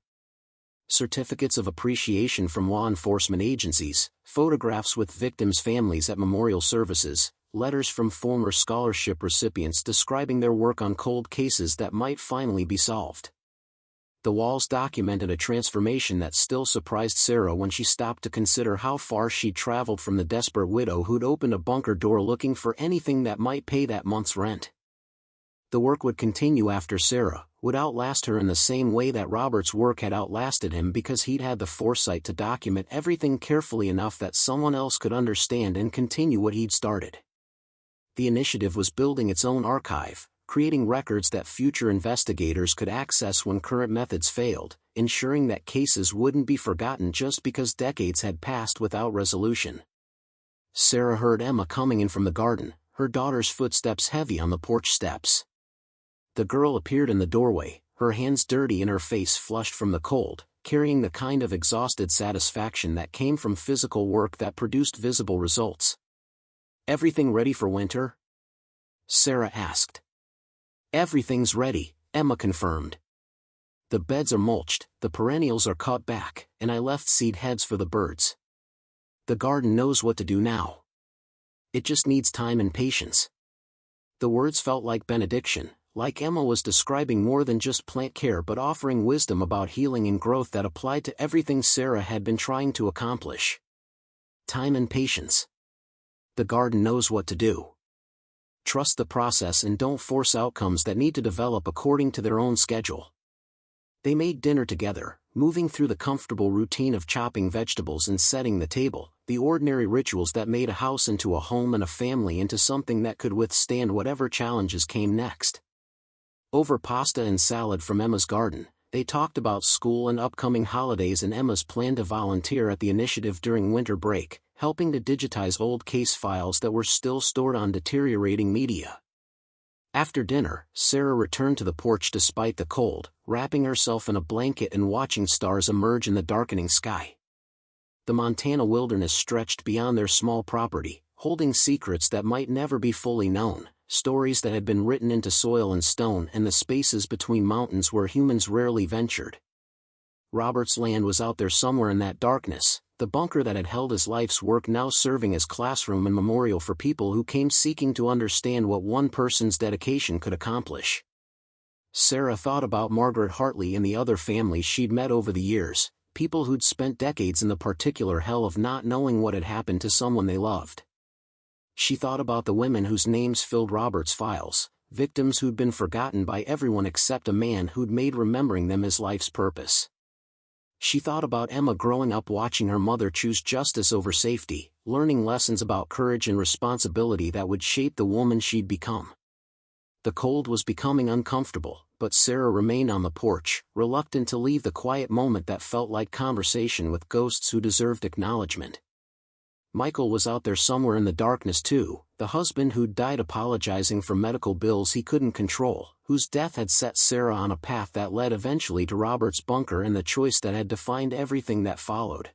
Certificates of appreciation from law enforcement agencies, photographs with victims' families at memorial services, letters from former scholarship recipients describing their work on cold cases that might finally be solved. The walls documented a transformation that still surprised Sarah when she stopped to consider how far she'd traveled from the desperate widow who'd opened a bunker door looking for anything that might pay that month's rent. The work would continue after Sarah, would outlast her in the same way that Robert's work had outlasted him because he'd had the foresight to document everything carefully enough that someone else could understand and continue what he'd started. The initiative was building its own archive, creating records that future investigators could access when current methods failed, ensuring that cases wouldn't be forgotten just because decades had passed without resolution. Sarah heard Emma coming in from the garden, her daughter's footsteps heavy on the porch steps. The girl appeared in the doorway, her hands dirty and her face flushed from the cold, carrying the kind of exhausted satisfaction that came from physical work that produced visible results. "Everything ready for winter?" Sarah asked. "Everything's ready," Emma confirmed. "The beds are mulched, the perennials are cut back, and I left seed heads for the birds. The garden knows what to do now. It just needs time and patience." The words felt like benediction, like Emma was describing more than just plant care but offering wisdom about healing and growth that applied to everything Sarah had been trying to accomplish. Time and patience. The garden knows what to do. Trust the process and don't force outcomes that need to develop according to their own schedule. They made dinner together, moving through the comfortable routine of chopping vegetables and setting the table, the ordinary rituals that made a house into a home and a family into something that could withstand whatever challenges came next. Over pasta and salad from Emma's garden, they talked about school and upcoming holidays and Emma's plan to volunteer at the initiative during winter break, helping to digitize old case files that were still stored on deteriorating media. After dinner, Sarah returned to the porch despite the cold, wrapping herself in a blanket and watching stars emerge in the darkening sky. The Montana wilderness stretched beyond their small property, holding secrets that might never be fully known, stories that had been written into soil and stone and the spaces between mountains where humans rarely ventured. Robert's land was out there somewhere in that darkness, the bunker that had held his life's work now serving as classroom and memorial for people who came seeking to understand what one person's dedication could accomplish. Sarah thought about Margaret Hartley and the other families she'd met over the years, people who'd spent decades in the particular hell of not knowing what had happened to someone they loved. She thought about the women whose names filled Robert's files, victims who'd been forgotten by everyone except a man who'd made remembering them his life's purpose. She thought about Emma growing up watching her mother choose justice over safety, learning lessons about courage and responsibility that would shape the woman she'd become. The cold was becoming uncomfortable, but Sarah remained on the porch, reluctant to leave the quiet moment that felt like conversation with ghosts who deserved acknowledgement. Michael was out there somewhere in the darkness too, the husband who'd died apologizing for medical bills he couldn't control, whose death had set Sarah on a path that led eventually to Robert's bunker and the choice that had defined everything that followed.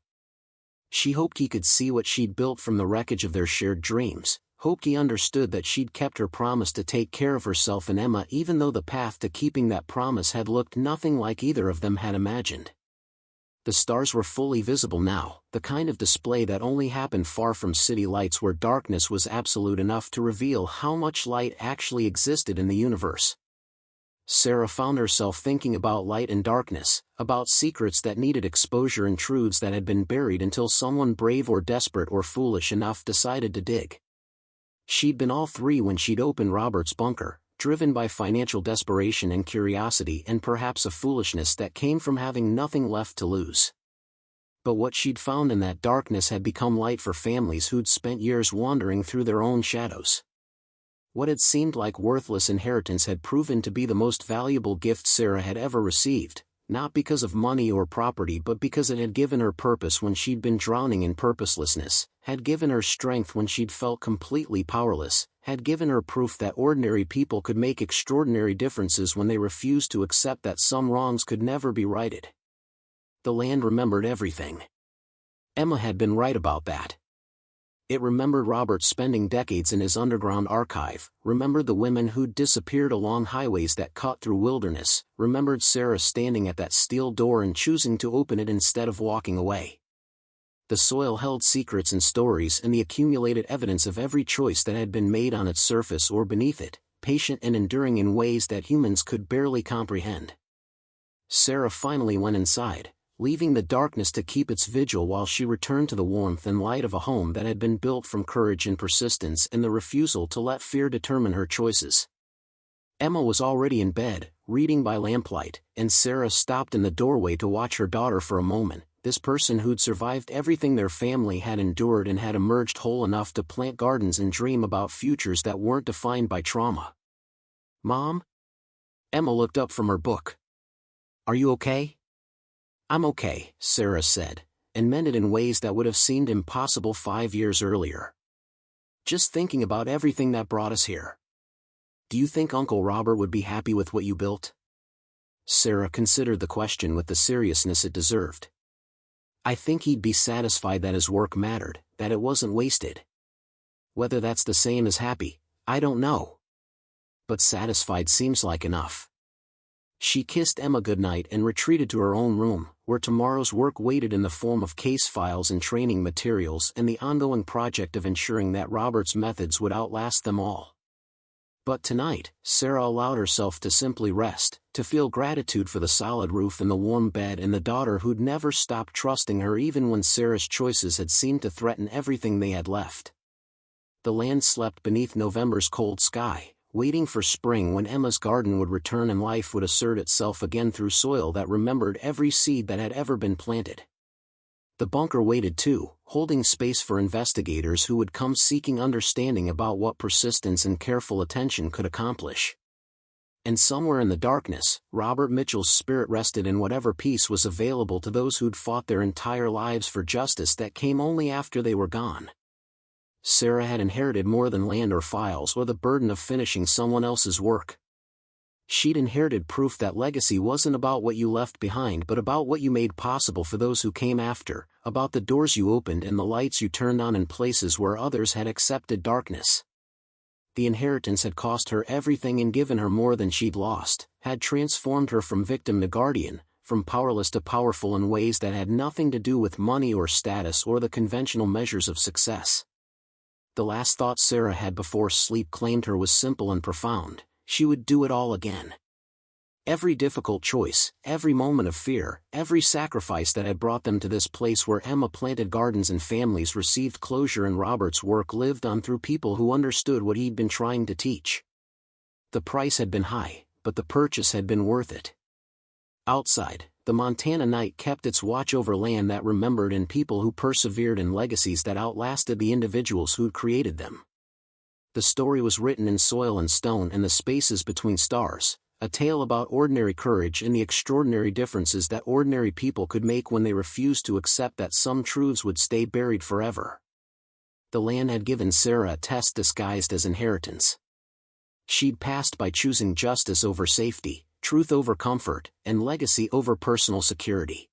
She hoped he could see what she'd built from the wreckage of their shared dreams, hoped he understood that she'd kept her promise to take care of herself and Emma even though the path to keeping that promise had looked nothing like either of them had imagined. The stars were fully visible now, the kind of display that only happened far from city lights where darkness was absolute enough to reveal how much light actually existed in the universe. Sarah found herself thinking about light and darkness, about secrets that needed exposure and truths that had been buried until someone brave or desperate or foolish enough decided to dig. She'd been all three when she'd opened Robert's bunker, driven by financial desperation and curiosity and perhaps a foolishness that came from having nothing left to lose. But what she'd found in that darkness had become light for families who'd spent years wandering through their own shadows. What had seemed like worthless inheritance had proven to be the most valuable gift Sarah had ever received, not because of money or property but because it had given her purpose when she'd been drowning in purposelessness, had given her strength when she'd felt completely powerless, had given her proof that ordinary people could make extraordinary differences when they refused to accept that some wrongs could never be righted. The land remembered everything. Emma had been right about that. It remembered Robert spending decades in his underground archive, remembered the women who'd disappeared along highways that cut through wilderness, remembered Sarah standing at that steel door and choosing to open it instead of walking away. The soil held secrets and stories and the accumulated evidence of every choice that had been made on its surface or beneath it, patient and enduring in ways that humans could barely comprehend. Sarah finally went inside, leaving the darkness to keep its vigil while she returned to the warmth and light of a home that had been built from courage and persistence and the refusal to let fear determine her choices. Emma was already in bed, reading by lamplight, and Sarah stopped in the doorway to watch her daughter for a moment, this person who'd survived everything their family had endured and had emerged whole enough to plant gardens and dream about futures that weren't defined by trauma. "Mom?" Emma looked up from her book. "Are you okay?" "I'm okay," Sarah said, and meant it in ways that would have seemed impossible 5 years earlier. "Just thinking about everything that brought us here. Do you think Uncle Robert would be happy with what you built?" Sarah considered the question with the seriousness it deserved. "I think he'd be satisfied that his work mattered, that it wasn't wasted. Whether that's the same as happy, I don't know. But satisfied seems like enough." She kissed Emma goodnight and retreated to her own room, where tomorrow's work waited in the form of case files and training materials and the ongoing project of ensuring that Robert's methods would outlast them all. But tonight, Sarah allowed herself to simply rest, to feel gratitude for the solid roof and the warm bed and the daughter who'd never stopped trusting her even when Sarah's choices had seemed to threaten everything they had left. The land slept beneath November's cold sky, waiting for spring when Emma's garden would return and life would assert itself again through soil that remembered every seed that had ever been planted. The bunker waited too, holding space for investigators who would come seeking understanding about what persistence and careful attention could accomplish. And somewhere in the darkness, Robert Mitchell's spirit rested in whatever peace was available to those who'd fought their entire lives for justice that came only after they were gone. Sarah had inherited more than land or files or the burden of finishing someone else's work. She'd inherited proof that legacy wasn't about what you left behind but about what you made possible for those who came after, about the doors you opened and the lights you turned on in places where others had accepted darkness. The inheritance had cost her everything and given her more than she'd lost, had transformed her from victim to guardian, from powerless to powerful in ways that had nothing to do with money or status or the conventional measures of success. The last thought Sarah had before sleep claimed her was simple and profound: she would do it all again. Every difficult choice, every moment of fear, every sacrifice that had brought them to this place where Emma planted gardens and families received closure and Robert's work lived on through people who understood what he'd been trying to teach. The price had been high, but the purchase had been worth it. Outside, the Montana night kept its watch over land that remembered and people who persevered in legacies that outlasted the individuals who'd created them. The story was written in soil and stone and the spaces between stars, a tale about ordinary courage and the extraordinary differences that ordinary people could make when they refused to accept that some truths would stay buried forever. The land had given Sarah a test disguised as inheritance. She'd passed by choosing justice over safety, truth over comfort, and legacy over personal security.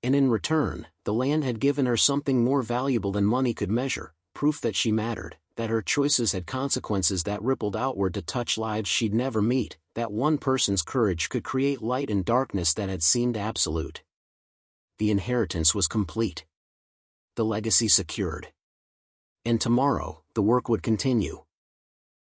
And in return, the land had given her something more valuable than money could measure: proof that she mattered, that her choices had consequences that rippled outward to touch lives she'd never meet, that one person's courage could create light in darkness that had seemed absolute. The inheritance was complete. The legacy secured. And tomorrow, the work would continue.